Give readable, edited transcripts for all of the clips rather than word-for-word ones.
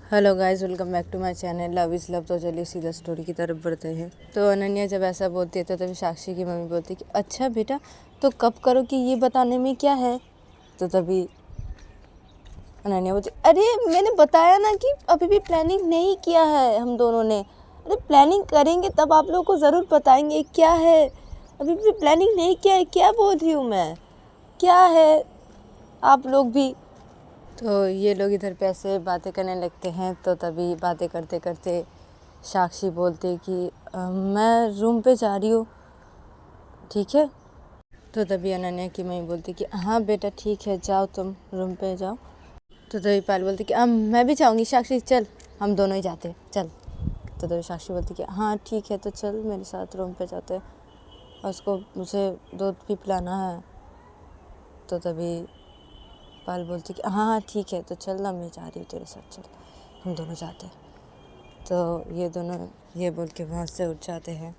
Hello guys, welcome back to my channel love is love. तो चलिए सीधा story की तरफ बढ़ते हैं। तो अनन्या जब ऐसा बोलती है तो तभी साक्षी की मम्मी बोलती है कि अच्छा बेटा, तो कब करो कि ये बताने में क्या है। तो तभी अनन्या बोलती अरे मैंने बताया ना कि अभी भी प्लानिंग नहीं किया है हम दोनों ने। अरे प्लानिंग करेंगे तब आप लोगों को ज़रूर बताएंगे क्या है। अभी भी प्लानिंग नहीं किया है, क्या बोल रही हूँ मैं, क्या है आप लोग भी। तो ये लोग इधर पे ऐसे बातें करने लगते हैं। तो तभी बातें करते करते साक्षी बोलती कि मैं रूम पे जा रही हूँ, ठीक है। तो तभी अनन्या की मम्मी बोलती कि हाँ बेटा ठीक है, जाओ तुम रूम पे जाओ। तो तभी पायल बोलती कि मैं भी जाऊँगी साक्षी, चल हम दोनों ही जाते चल। तो तभी साक्षी बोलती कि हाँ ठीक है, तो चल मेरे साथ रूम पे जाते हैं और उसको मुझे दूध भी पिलाना है। तो तभी पायल बोलती कि हाँ हाँ ठीक है, तो चल ना, मैं जा रही हूँ तेरे साथ, चल हम दोनों जाते हैं। तो ये दोनों ये बोल के वहाँ से उठ जाते हैं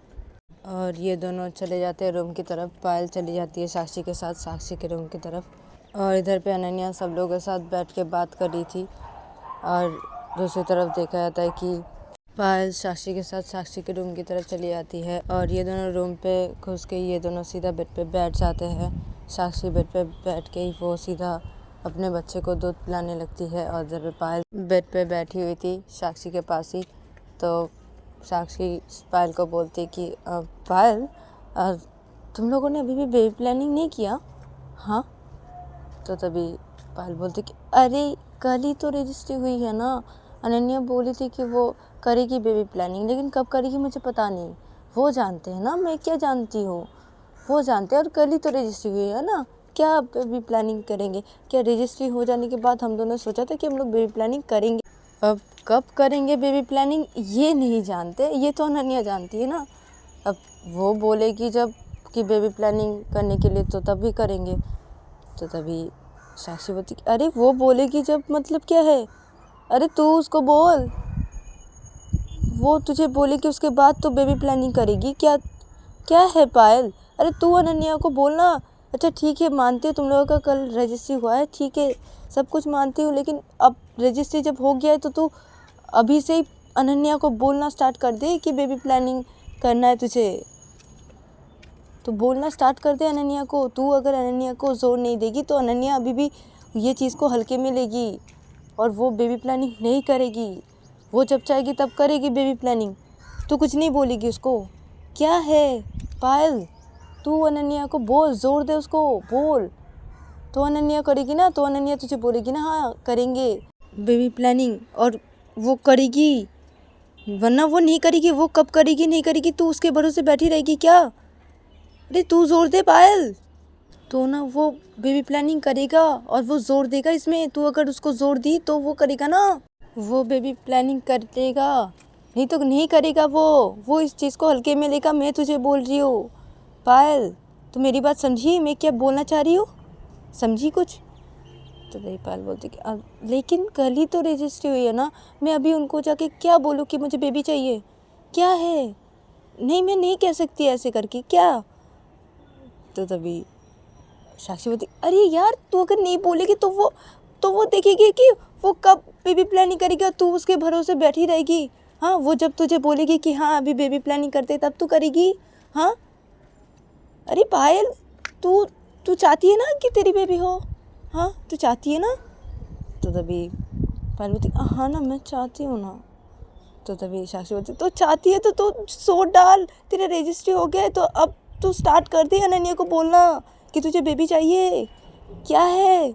और ये दोनों चले जाते हैं रूम की तरफ। पायल चली जाती है साक्षी के साथ साक्षी के रूम की तरफ और इधर पे अनन्या सब लोगों के साथ बैठ के बात कर रही थी। और दूसरी तरफ देखा जाता है कि पायल साक्षी के साथ साक्षी के रूम की तरफ चली जाती है और ये दोनों रूम पे घुस के ये दोनों सीधा बेड पे बैठ जाते हैं। साक्षी बेड पे बैठ के ही वो सीधा अपने बच्चे को दूध पिलाने लगती है और इधर पे पायल बेड पे बैठी हुई थी साक्षी के पास ही। तो साक्षी पायल को बोलती कि पायल, तुम लोगों ने अभी भी बेबी प्लानिंग नहीं किया? हाँ। तो तभी पायल बोलती कि अरे कल ही तो रजिस्ट्री हुई है ना। अनन्या बोली थी कि वो करेगी बेबी प्लानिंग, लेकिन कब करेगी मुझे पता नहीं। वो जानते हैं ना, मैं क्या जानती हूँ, वो जानते हैं। और कल ही तो रजिस्ट्री हुई है ना, क्या बेबी प्लानिंग करेंगे? क्या रजिस्ट्री हो जाने के बाद हम दोनों सोचा था कि हम लोग बेबी प्लानिंग करेंगे। अब कब करेंगे बेबी प्लानिंग ये नहीं जानते, ये तो अनन्या जानती है ना। अब वो बोलेगी जब कि बेबी प्लानिंग करने के लिए तो तब भी करेंगे। तो तभी साक्षी बोलती अरे वो बोलेगी जब मतलब क्या है? अरे तू उसको बोल, वो तुझे बोलेगी उसके बाद तो बेबी प्लानिंग करेगी क्या? क्या है पायल? अरे तू अनन्या को बोलना। अच्छा ठीक है, मानती हूँ तुम लोगों का कल रजिस्ट्री हुआ है, ठीक है सब कुछ मानती हूँ, लेकिन अब रजिस्ट्री जब हो गया है तो तू अभी से ही अनन्या को बोलना स्टार्ट कर दे कि बेबी प्लानिंग करना है तुझे। तो बोलना स्टार्ट कर दे अनन्या को। तू अगर अनन्या को जोर नहीं देगी तो अनन्या अभी भी ये चीज़ को हल्के में लेगी और वो बेबी प्लानिंग नहीं करेगी। वो जब चाहेगी तब करेगी बेबी प्लानिंग। तू कुछ नहीं बोलेगी उसको? क्या है पायल, तू अनन्या को बोल, जोर दे उसको बोल। तो अनन्या करेगी ना, तो अनन्या तुझे बोलेगी ना हाँ करेंगे बेबी प्लानिंग, और वो करेगी। वरना वो नहीं करेगी। वो कब करेगी नहीं करेगी तू उसके भरोसे बैठी रहेगी क्या? अरे तू जोर दे पायल। तो ना वो बेबी प्लानिंग करेगा और वो जोर देगा इसमें। तू अगर उसको जोर दी तो वो करेगा ना, वो बेबी प्लानिंग कर देगा। नहीं तो नहीं करेगा वो इस चीज़ को हल्के में लेगा। मैं तुझे बोल रही हूँ पायल, तू मेरी बात समझी? मैं क्या बोलना चाह रही हूँ, समझी कुछ? तो वही पायल बोलती कि अब लेकिन कल ही तो रजिस्ट्री हुई है ना, मैं अभी उनको जाके क्या बोलूँ कि मुझे बेबी चाहिए? क्या है? नहीं मैं नहीं कह सकती ऐसे करके, क्या? तो तभी साक्षी बोलती अरे यार तू अगर नहीं बोलेगी तो वो देखेगी कि वो कब बेबी प्लानिंग करेगी और तू उसके भरोसे बैठी रहेगी। हाँ, वो जब तुझे बोलेगी कि हाँ अभी बेबी प्लानिंग करते तब तू करेगी। हाँ अरे पायल, तू तू चाहती है ना कि तेरी बेबी हो? हाँ तू चाहती है ना? तो तभी पायल बोलती हाँ ना मैं चाहती हूँ ना। तो तभी साक्षी बोलती तो चाहती है तो तू सोच डाल, तेरा रजिस्ट्री हो गया है तो अब तू स्टार्ट कर दे अनन्या को बोलना कि तुझे बेबी चाहिए। क्या है?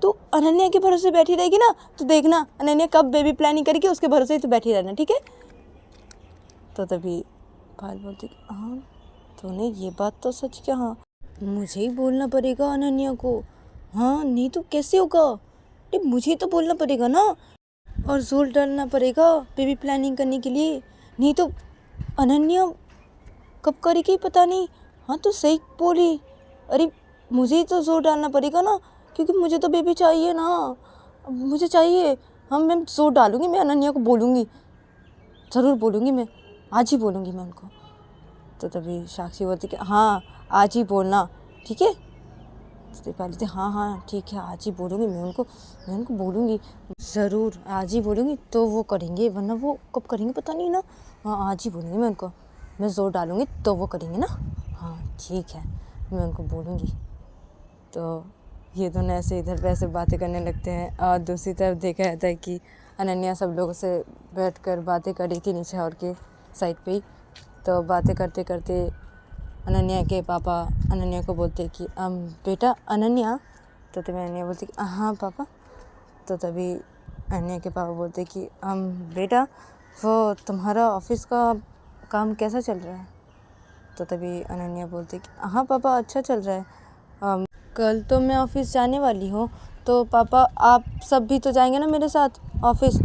तू अनन्या के भरोसे बैठी रहेगी ना, तो देखना अनन्या कब बेबी प्लानिंग करेगी उसके भरोसे ही तू बैठी रहना, ठीक है? तो तभी पायल बोलती हाँ तूने ये बात तो सच कहा, मुझे ही बोलना पड़ेगा अनन्या को। हाँ नहीं तो कैसे होगा? अरे मुझे तो बोलना पड़ेगा ना और जोर डालना पड़ेगा बेबी प्लानिंग करने के लिए। नहीं तो अनन्या कब करेगी पता नहीं। हाँ तो सही बोली। अरे मुझे ही तो जोर डालना पड़ेगा ना, क्योंकि मुझे तो बेबी चाहिए ना, मुझे चाहिए। हाँ मैं जोर डालूंगी, मैं अनन्या को बोलूँगी, ज़रूर बोलूँगी, मैं आज ही बोलूँगी मैं उनको। तो तभी साक्षी बोलती कि हाँ आज ही बोलना, ठीक है? तो दीपाली थी हाँ हाँ ठीक है, आज ही बोलूँगी मैं उनको बोलूँगी, ज़रूर आज ही बोलूँगी तो वो करेंगे, वरना वो कब करेंगे पता नहीं ना। हाँ आज ही बोलूँगी मैं उनको, मैं ज़ोर डालूँगी तो वो करेंगे ना। हाँ ठीक है, मैं उनको बोलूँगी। तो ये दोनों ऐसे इधर पे ऐसे बातें करने लगते हैं। और दूसरी तरफ देखा जाता है कि अनन्या सब लोगों से बैठकर बातें कर रही थी नीचे हॉल के साइड पे ही। तो बातें करते करते अनन्या के पापा अनन्या को बोलते कि बेटा अनन्या, तो तभी अनन्या बोलती कि हाँ पापा। तो तभी अनन्या के पापा बोलते कि बेटा वो तुम्हारा ऑफिस का काम कैसा चल रहा है। तो तभी अनन्या बोलती कि हाँ पापा अच्छा चल रहा है, कल तो मैं ऑफिस जाने वाली हूँ, तो पापा आप सब भी तो जाएंगे ना मेरे साथ ऑफिस,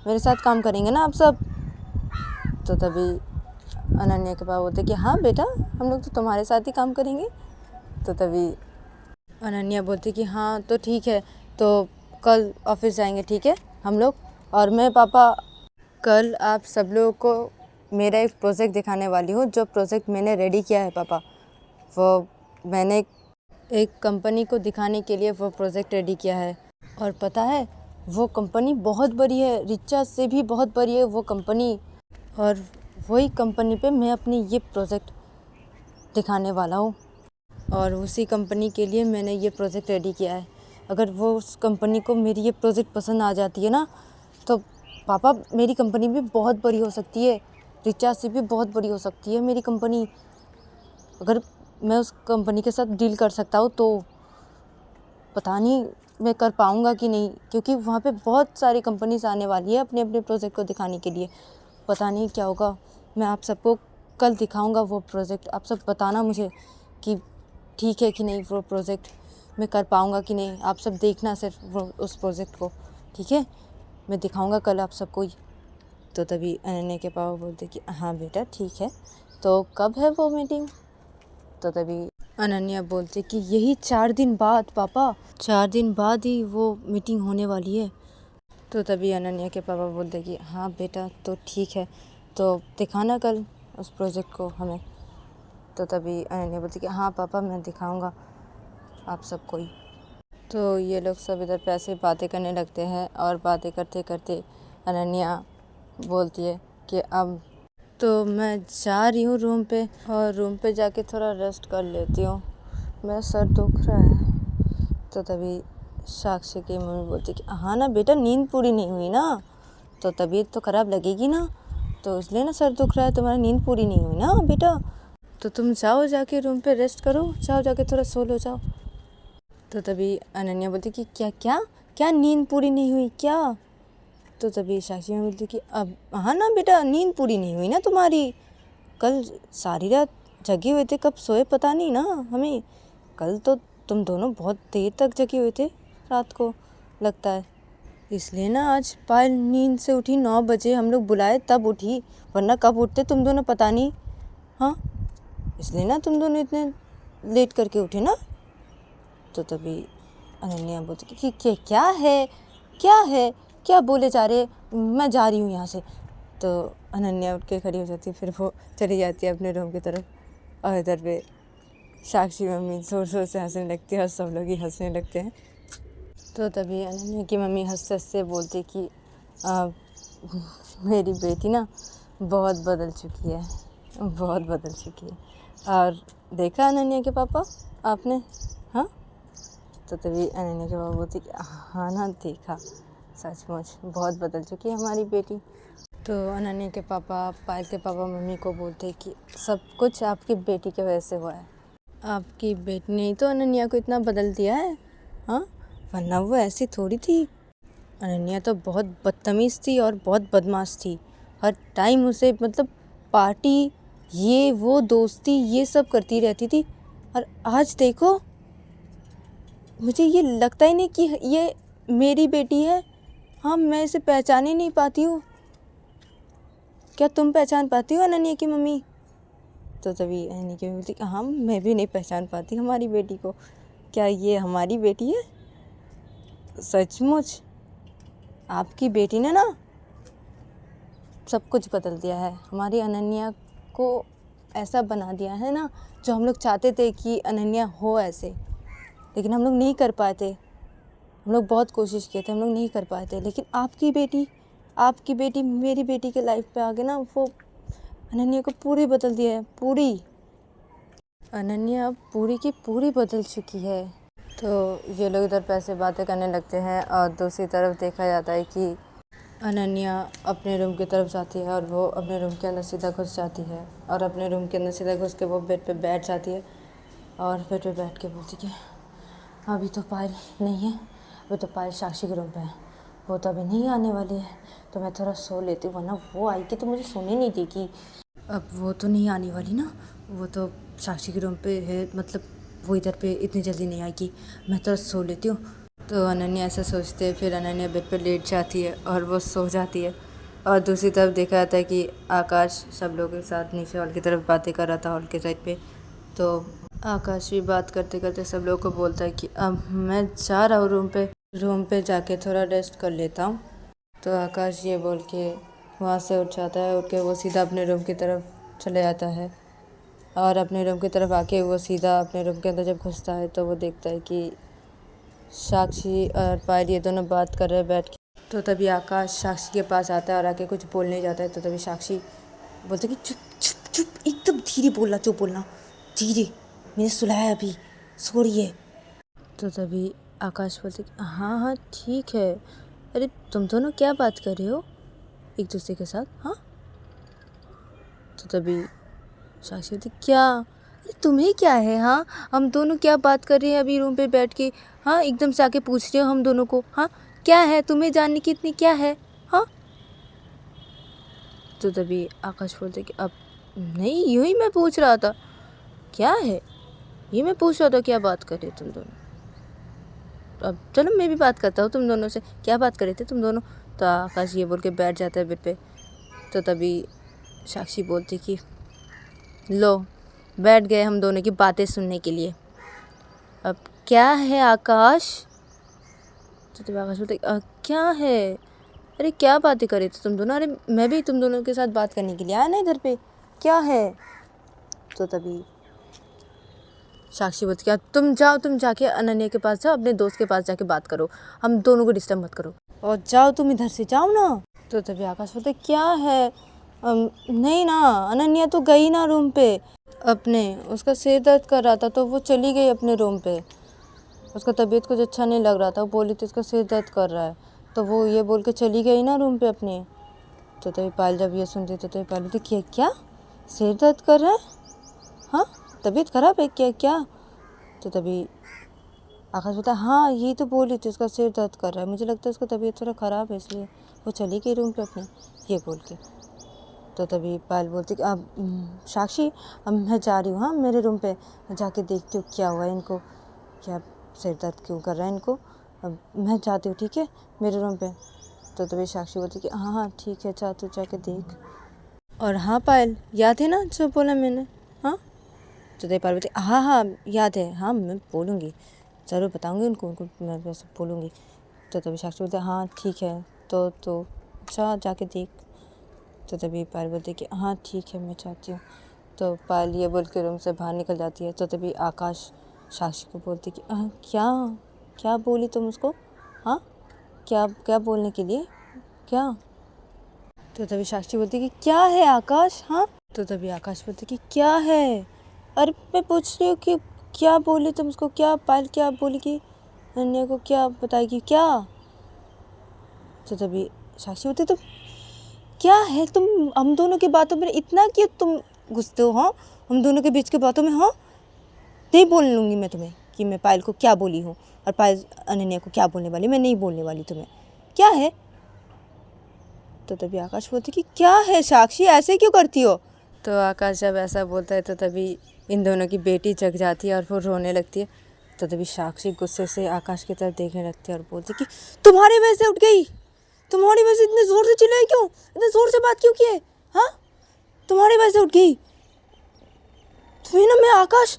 मेरे साथ काम करेंगे ना आप सब। तो तभी अनन्या के पापा बोलते कि हाँ बेटा हम लोग तो तुम्हारे साथ ही काम करेंगे। तो तभी अनन्या बोलती कि हाँ तो ठीक है, तो कल ऑफिस जाएंगे ठीक है हम लोग। और मैं पापा कल आप सब लोगों को मेरा एक प्रोजेक्ट दिखाने वाली हूँ, जो प्रोजेक्ट मैंने रेडी किया है पापा, वो मैंने एक कंपनी को दिखाने के लिए वो प्रोजेक्ट रेडी किया है। और पता है वो कंपनी बहुत बड़ी है, रिचा से भी बहुत बड़ी है वो कंपनी, और वही कंपनी पे मैं अपनी ये प्रोजेक्ट दिखाने वाला हूँ। और उसी कंपनी के लिए मैंने ये प्रोजेक्ट रेडी किया है। अगर वो उस कंपनी को मेरी ये प्रोजेक्ट पसंद आ जाती है ना, तो पापा मेरी कंपनी भी बहुत बड़ी हो सकती है, रिचा से भी बहुत बड़ी हो सकती है मेरी कंपनी। अगर मैं उस कंपनी के साथ डील कर सकता हूँ तो पता नहीं मैं कर पाऊँगा कि नहीं, क्योंकि वहाँ पे बहुत सारी कंपनीज आने वाली है अपने अपने प्रोजेक्ट को दिखाने के लिए। पता नहीं क्या होगा। मैं आप सबको कल दिखाऊंगा वो प्रोजेक्ट, आप सब बताना मुझे कि ठीक है कि नहीं, वो प्रोजेक्ट मैं कर पाऊँगा कि नहीं। आप सब देखना सिर्फ वो उस प्रोजेक्ट को, ठीक है। मैं दिखाऊंगा कल आप सबको ही। तो तभी अनन्या के पापा बोलते कि हाँ बेटा ठीक है, तो कब है वो मीटिंग। तो तभी अनन्या बोलते कि यही 4 दिन बाद पापा, 4 दिन बाद ही वो मीटिंग होने वाली है। तो तभी अनन्या के पापा बोलते कि हाँ बेटा तो ठीक है, तो दिखाना कल उस प्रोजेक्ट को हमें। तो तभी अनन्या बोलती कि हाँ पापा मैं दिखाऊंगा आप सबको ही। तो ये लोग सब इधर पे ऐसे बातें करने लगते हैं, और बातें करते करते अनन्या बोलती है कि अब तो मैं जा रही हूँ रूम पे, और रूम पे जाके थोड़ा रेस्ट कर लेती हूँ, मेरा सर दुख रहा है। तो तभी साक्षी की मम्मी बोलती कि हाँ ना बेटा नींद पूरी नहीं हुई ना, तो तबीयत तो ख़राब लगेगी ना, तो इसलिए ना सर दुख रहा है, तुम्हारी नींद पूरी नहीं हुई ना बेटा, तो तुम जाओ जाके रूम पे रेस्ट करो, जाओ जाके थोड़ा सो लो जाओ। तो तभी अनन्या बोलती कि क्या क्या क्या नींद पूरी नहीं हुई क्या। तो तभी साक्षी मम्मी बोलती कि अब हाँ ना बेटा नींद पूरी नहीं हुई ना तुम्हारी, कल सारी रात जगे हुए थे, कब सोए पता नहीं ना हमें। कल तो तुम दोनों बहुत देर तक जगे हुए थे रात को लगता है, इसलिए ना आज पायल नींद से उठी 9 बजे, हम लोग बुलाए तब उठी, वरना कब उठते तुम दोनों पता नहीं। हाँ इसलिए ना तुम दोनों इतने लेट करके उठे ना। तो तभी अनन्या बोलती कि क्या है क्या है, क्या बोले जा रहे, मैं जा रही हूँ यहाँ से। तो अनन्या उठ के खड़ी हो जाती है, फिर वो चली जाती है अपने रूम की तरफ। और इधर पे साक्षी मम्मी ज़ोर ज़ोर से हंसने लगती है, और सब लोग ही हंसने लगते हैं। तो तभी अनन्या की मम्मी हंसते हंसते बोलती कि मेरी बेटी ना बहुत बदल चुकी है, बहुत बदल चुकी है। और देखा अनन्या के पापा आपने, हाँ। तो तभी अनन्या के पापा बोलते कि हाँ ना देखा, सचमुच बहुत बदल चुकी है हमारी बेटी। तो अनन्या के पापा पायल के पापा मम्मी को बोलते कि सब कुछ आपकी बेटी की वजह से हुआ है, आपकी बेटी ने तो अनन्या को इतना बदल दिया है, हाँ, वरना वो ऐसी थोड़ी थी। अनन्या तो बहुत बदतमीज़ थी और बहुत बदमाश थी, हर टाइम उसे मतलब पार्टी ये वो दोस्ती ये सब करती रहती थी। और आज देखो मुझे ये लगता ही नहीं कि ये मेरी बेटी है। हाँ मैं इसे पहचान ही नहीं पाती हूँ। क्या तुम पहचान पाती हो अनन्या की मम्मी। तो तभी अनन्या की मम्मी बोलती हाँ मैं भी नहीं पहचान पाती हमारी बेटी को, क्या ये हमारी बेटी है। सचमुच आपकी बेटी ने ना सब कुछ बदल दिया है, हमारी अनन्या को ऐसा बना दिया है ना, जो हम लोग चाहते थे कि अनन्या हो ऐसे। लेकिन हम लोग नहीं कर पाए थे। हम लोग बहुत कोशिश किए थे, हम लोग नहीं कर पाए थे। लेकिन आपकी बेटी मेरी बेटी के लाइफ पे आके ना वो अनन्या को पूरी बदल दिया है, पूरी। अनन्या अब पूरी की पूरी बदल चुकी है। तो ये लोग इधर पैसे बातें करने लगते हैं और दूसरी तरफ देखा जाता है कि अनन्या अपने रूम की तरफ जाती है और वो अपने रूम के अंदर सीधा घुस जाती है और अपने रूम के अंदर सीधा घुस के वो बेड पे बैठ जाती है और बेड पे बैठ के बोलती कि अभी तो पायल नहीं है, अभी तो पायल साक्षी के रूम पे है, वो तो अभी नहीं आने वाली है, तो मैं थोड़ा सो लेती हूँ, वरना वो आएगी तो मुझे सोने नहीं देगी। अब वो तो नहीं आने वाली ना, वो तो साक्षी के रूम पे है, मतलब वो इधर पे इतनी जल्दी नहीं आएगी, मैं थोड़ा सो लेती हूँ। तो अनन्या ऐसा सोचते हैं, फिर अनन्या बेड पे लेट जाती है और वो सो जाती है। और दूसरी तरफ देखा जाता है कि आकाश सब लोगों के साथ नीचे हॉल की तरफ बातें कर रहा था, हॉल के साइड पे। तो आकाश भी बात करते करते सब लोगों को बोलता है कि अब मैं जा रहा हूँ रूम पे जाके थोड़ा रेस्ट कर लेता हूँ। तो आकाश ये बोल के वहाँ से उठ जाता है, उठ के वो सीधा अपने रूम की तरफ चले जाता है। और अपने रूम की तरफ आके वो सीधा अपने रूम के अंदर जब घुसता है तो वो देखता है कि साक्षी और पायल ये दोनों बात कर रहे हैं बैठ के। तो तभी आकाश साक्षी के पास आता है और आके कुछ बोलने जाता है। तो तभी साक्षी बोलता है कि चुप चुप चुप, एकदम धीरे बोलना, चुप बोलना, धीरे, मैंने सुलाया अभी, सो रही है। तो तभी आकाश बोलते कि हाँ हाँ ठीक है, अरे तुम दोनों क्या बात कर रहे हो एक दूसरे के साथ, हाँ? तो तभी साक्षी बोलती क्या, अरे तुम्हें क्या है, हाँ हम दोनों क्या बात कर रहे हैं अभी रूम पे बैठ के, हाँ एकदम से आके पूछ रहे हो हम दोनों को, हाँ क्या है, तुम्हें जानने की इतनी क्या है, हाँ? तो तभी आकाश बोलते कि अब नहीं, यूँ ही मैं पूछ रहा था, क्या है ये मैं पूछ रहा था, क्या बात कर रहे तुम दोनों, अब चलो मैं भी बात करता हूँ तुम दोनों से, क्या बात कर रहे थे तुम दोनों। तो आकाश ये बोल के बैठ जाता है बेड पे। तो तभी साक्षी बोलती कि लो बैठ गए हम दोनों की बातें सुनने के लिए, अब क्या है आकाश। तो तभी आकाश बोलते क्या है, अरे क्या बातें कर रहे थे तुम दोनों, अरे मैं भी तुम दोनों के साथ बात करने के लिए आया ना इधर पे, क्या है। तो तभी साक्षी बोलती क्या, तुम जाओ, तुम जाके अनन्या के पास जाओ, अपने दोस्त के पास जाके बात करो, हम दोनों को डिस्टर्ब मत करो, और जाओ तुम इधर से जाओ ना। तो तभी आकाश बोलते क्या है, नहीं ना, अनन्या तो गई ना रूम पे अपने, उसका सिर दर्द कर रहा था तो वो चली गई अपने रूम पे, उसका तबीयत कुछ अच्छा नहीं लग रहा था, वो बोली थी उसका सिर दर्द कर रहा है, तो वो ये बोल के चली गई ना रूम पे अपने। तो तभी पायल जब ये सुनती तो तभी पायल बोलती क्या सिर दर्द कर रहा है, हाँ तबीयत खराब है क्या क्या। तो तभी आकाश बोलता हाँ यही तो बोली थी उसका सिर दर्द कर रहा है, मुझे लगता है उसका तबीयत थोड़ा ख़राब है इसलिए वो चली गई रूम पे अपने, ये बोल के। तो तभी पायल बोलती कि अब साक्षी अब मैं जा रही हूँ, हाँ मेरे रूम पे जाके देखती हूँ क्या हुआ है इनको, क्या सिर दर्द क्यों कर रहा है इनको, अब मैं जाती हूँ ठीक है मेरे रूम पे। तो तभी साक्षी बोलती कि हाँ हाँ ठीक है, जा तू जाके देख। और हाँ पायल याद है ना जो बोला मैंने, हाँ। तो तभी पायल बोलती हाँ हाँ याद है, हाँ मैं बोलूँगी, ज़रूर बताऊँगी उनको मैं वैसे बोलूँगी। तो तभी साक्षी बोलती हाँ ठीक है, तो जाके देख। तो तभी पायल बोलती कि हाँ ठीक है मैं चाहती हूँ। तो पायल ये बोल के रूम से बाहर निकल जाती है। तो तभी आकाश साक्षी को बोलती कि क्या क्या बोली तुम उसको, हाँ क्या क्या बोलने के लिए क्या। तो तभी साक्षी बोलती कि क्या है आकाश, हाँ। तो तभी आकाश बोलती कि क्या है, अरे मैं पूछ रही हूँ कि क्या बोली तुम उसको, क्या पायल क्या बोली कि अनन्या को क्या बताएगी क्या। तो तभी साक्षी बोलती तुम क्या है, तुम हम दोनों की बातों में इतना क्यों तुम घुसते हो, हाँ हम दोनों के बीच की बातों में, हाँ नहीं बोल लूँगी मैं तुम्हें कि मैं पायल को क्या बोली हूँ और पायल अनन्या को क्या बोलने वाली, मैं नहीं बोलने वाली तुम्हें, क्या है। तो तभी आकाश बोलती कि क्या है साक्षी ऐसे क्यों करती हो। तो आकाश जब ऐसा बोलता है तो तभी इन दोनों की बेटी जग जाती है और वो रोने लगती है। तो तभी साक्षी गुस्से से आकाश की तरफ देखने लगती है और बोलती कि तुम्हारी वजह से उठ गई, तुम्हारी वजह से इतने ज़ोर से चिल्लाई क्यों, इतने ज़ोर से बात क्यों किए, हाँ तुम्हारी वजह से उठ गई तुम्हें ना मैं आकाश।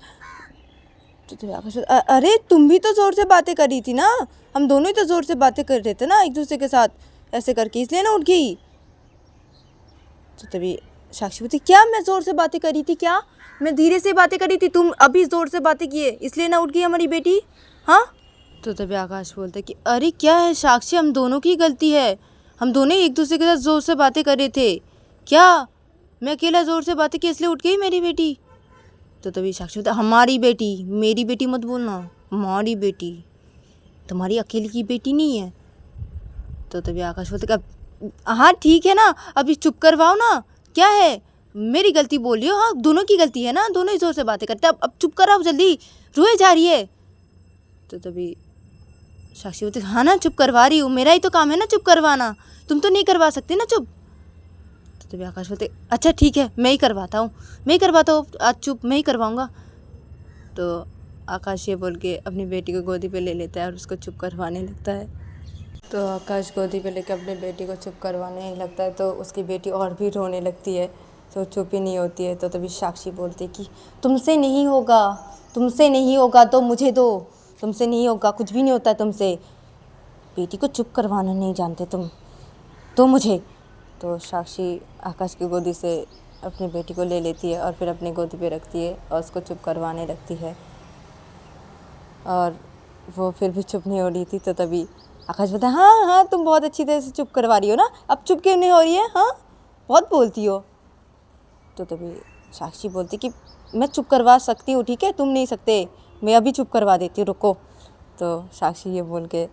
तो तभी आकाश अरे तुम भी तो ज़ोर से बातें कर रही थी ना, हम दोनों ही तो ज़ोर से बातें कर रहे थे ना एक दूसरे के साथ ऐसे करके, इसलिए ना उठ गई। तो तभी साक्षी बोलती क्या मैं ज़ोर से बातें कर रही थी, क्या मैं धीरे से बातें कर रही थी, तुम अभी ज़ोर से बातें किए इसलिए ना उठ गई हमारी बेटी, हाँ? तो तभी आकाश बोलता है कि अरे क्या है साक्षी, हम दोनों की गलती है, हम दोनों एक दूसरे के साथ ज़ोर से बातें कर रहे थे। क्या मैं अकेला ज़ोर से बातें की इसलिए उठ गई मेरी बेटी? तो तभी साक्षी बोलता है हमारी बेटी, मेरी बेटी मत बोलना, हमारी बेटी, तुम्हारी अकेली की बेटी नहीं है। तो तभी आकाश बोलते हाँ ठीक है ना, अभी चुप करवाओ ना, क्या है, मेरी गलती बोल रही हो, हाँ दोनों की गलती है ना, दोनों ही ज़ोर से बातें करते, अब चुप कराओ जल्दी, रोए जा रही है। तो तभी साक्षी बोलती हाँ ना चुप करवा रही हूँ, मेरा ही तो काम है ना चुप करवाना, तुम तो नहीं करवा सकती ना चुप। तो तभी आकाश बोलते अच्छा ठीक है, मैं ही करवाता हूँ, मैं ही करवाता हूँ, आज चुप मैं ही करवाऊँगा। तो आकाश ये बोल के अपनी बेटी को गोदी पे ले लेता है और उसको चुप करवाने लगता है। तो आकाश गोदी पे लेकर अपनी बेटी को चुप करवाने लगता है तो उसकी बेटी और भी रोने लगती है, तो चुप ही नहीं होती है। तो तभी साक्षी बोलती है कि तुमसे नहीं होगा, तुमसे नहीं होगा तो मुझे दो, तुमसे नहीं होगा, कुछ भी नहीं होता तुमसे, बेटी को चुप करवाना नहीं जानते तुम, तो मुझे। तो साक्षी आकाश की गोदी से अपनी बेटी को ले लेती है और फिर अपनी गोदी पे रखती है और उसको चुप करवाने लगती है, और वो फिर भी चुप नहीं हो रही थी। तो तभी आकाश बोलता है हाँ हाँ तुम बहुत अच्छी तरह से चुप करवा रही हो ना, अब चुप क्यों नहीं हो रही है, हाँ बहुत बोलती हो। तो तभी साक्षी बोलती कि मैं चुप करवा सकती हूँ, ठीक है तुम नहीं सकते, मैं अभी चुप करवा देती हूँ, रुको। तो साक्षी ये बोल के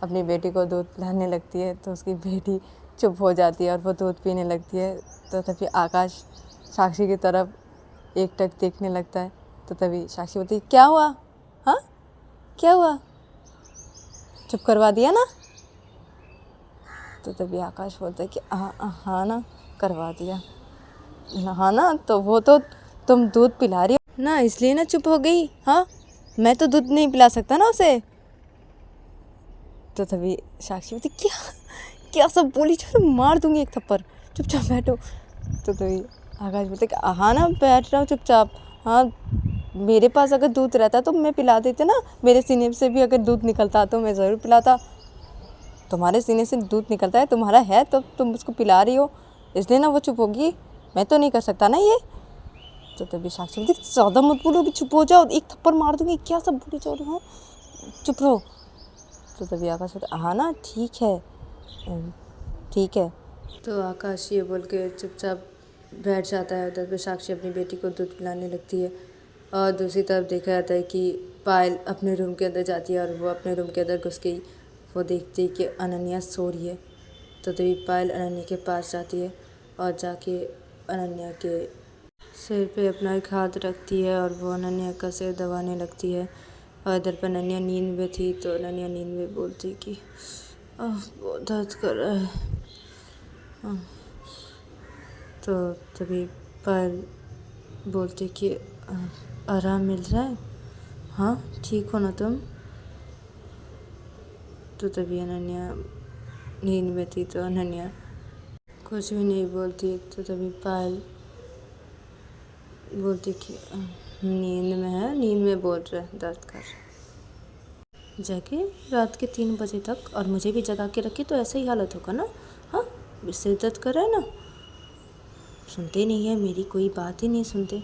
अपनी बेटी को दूध पिलाने लगती है, तो उसकी बेटी चुप हो जाती है और वो दूध पीने लगती है। तो तभी आकाश साक्षी की तरफ एकटक देखने लगता है। तो तभी साक्षी बोलती है क्या हुआ, हाँ क्या हुआ, चुप करवा दिया ना? तो तभी आकाश बोलता है कि हाँ ना करवा दिया हाँ ना, तो वो तो तुम दूध पिला रही हो ना इसलिए ना चुप हो गई, हाँ मैं तो दूध नहीं पिला सकता ना उसे। तो तभी साक्षी बोलती क्या क्या सब बोली, चलो मार दूंगी एक थप्पड़, चुपचाप बैठो। तो तभी आकाश बोलते कि हाँ ना बैठ रहा हूँ चुपचाप, हाँ मेरे पास अगर दूध रहता तो मैं पिला देती ना, मेरे सीने से भी अगर दूध निकलता तो मैं ज़रूर पिलाता, तुम्हारे सीने से दूध निकलता है, तुम्हारा है तो तुम उसको पिला रही हो, इसलिए ना वो चुप होगी, मैं तो नहीं कर सकता ना ये। तो तभी साक्षी बोलती ज़्यादा मत बोलो, अभी चुप हो जाओ, एक थप्पड़ मार दूंगी, क्या सब बोली जा रही हो, चुप रहो। तो तभी आकाश बोलता हाँ ना ठीक है ठीक है। तो आकाश ये बोल के चुपचाप बैठ जाता है उधर पे, साक्षी अपनी बेटी को दूध पिलाने लगती है। और दूसरी तरफ देखा जाता है कि पायल अपने रूम के अंदर जाती है और वो अपने रूम के अंदर घुस गई, वो देखती है कि अनन्या सो रही है। तो तभी पायल अनन्या के पास जाती है और जाके अनन्या के सिर पे अपना एक हाथ रखती है और वो अनन्या का सिर दबाने लगती है। और इधर पर अनन्या नींद में थी, तो अनन्या नींद में बोलती कि बहुत दर्द कर रहा है। तो तभी पायल बोलती कि आराम मिल रहा है, हाँ ठीक हो ना तुम? तो तभी अनन्या नींद में थी, तो अनन्या कुछ भी नहीं बोलती। तो तभी पायल बोलती कि नींद में है, नींद में बोल रहा है, दर्द कर जाके रात के 3 बजे तक, और मुझे भी जगा के रखी तो ऐसा ही हालत होगा ना, हाँ सिर दर्द कर रहा है ना, सुनते नहीं है मेरी, कोई बात ही नहीं सुनते,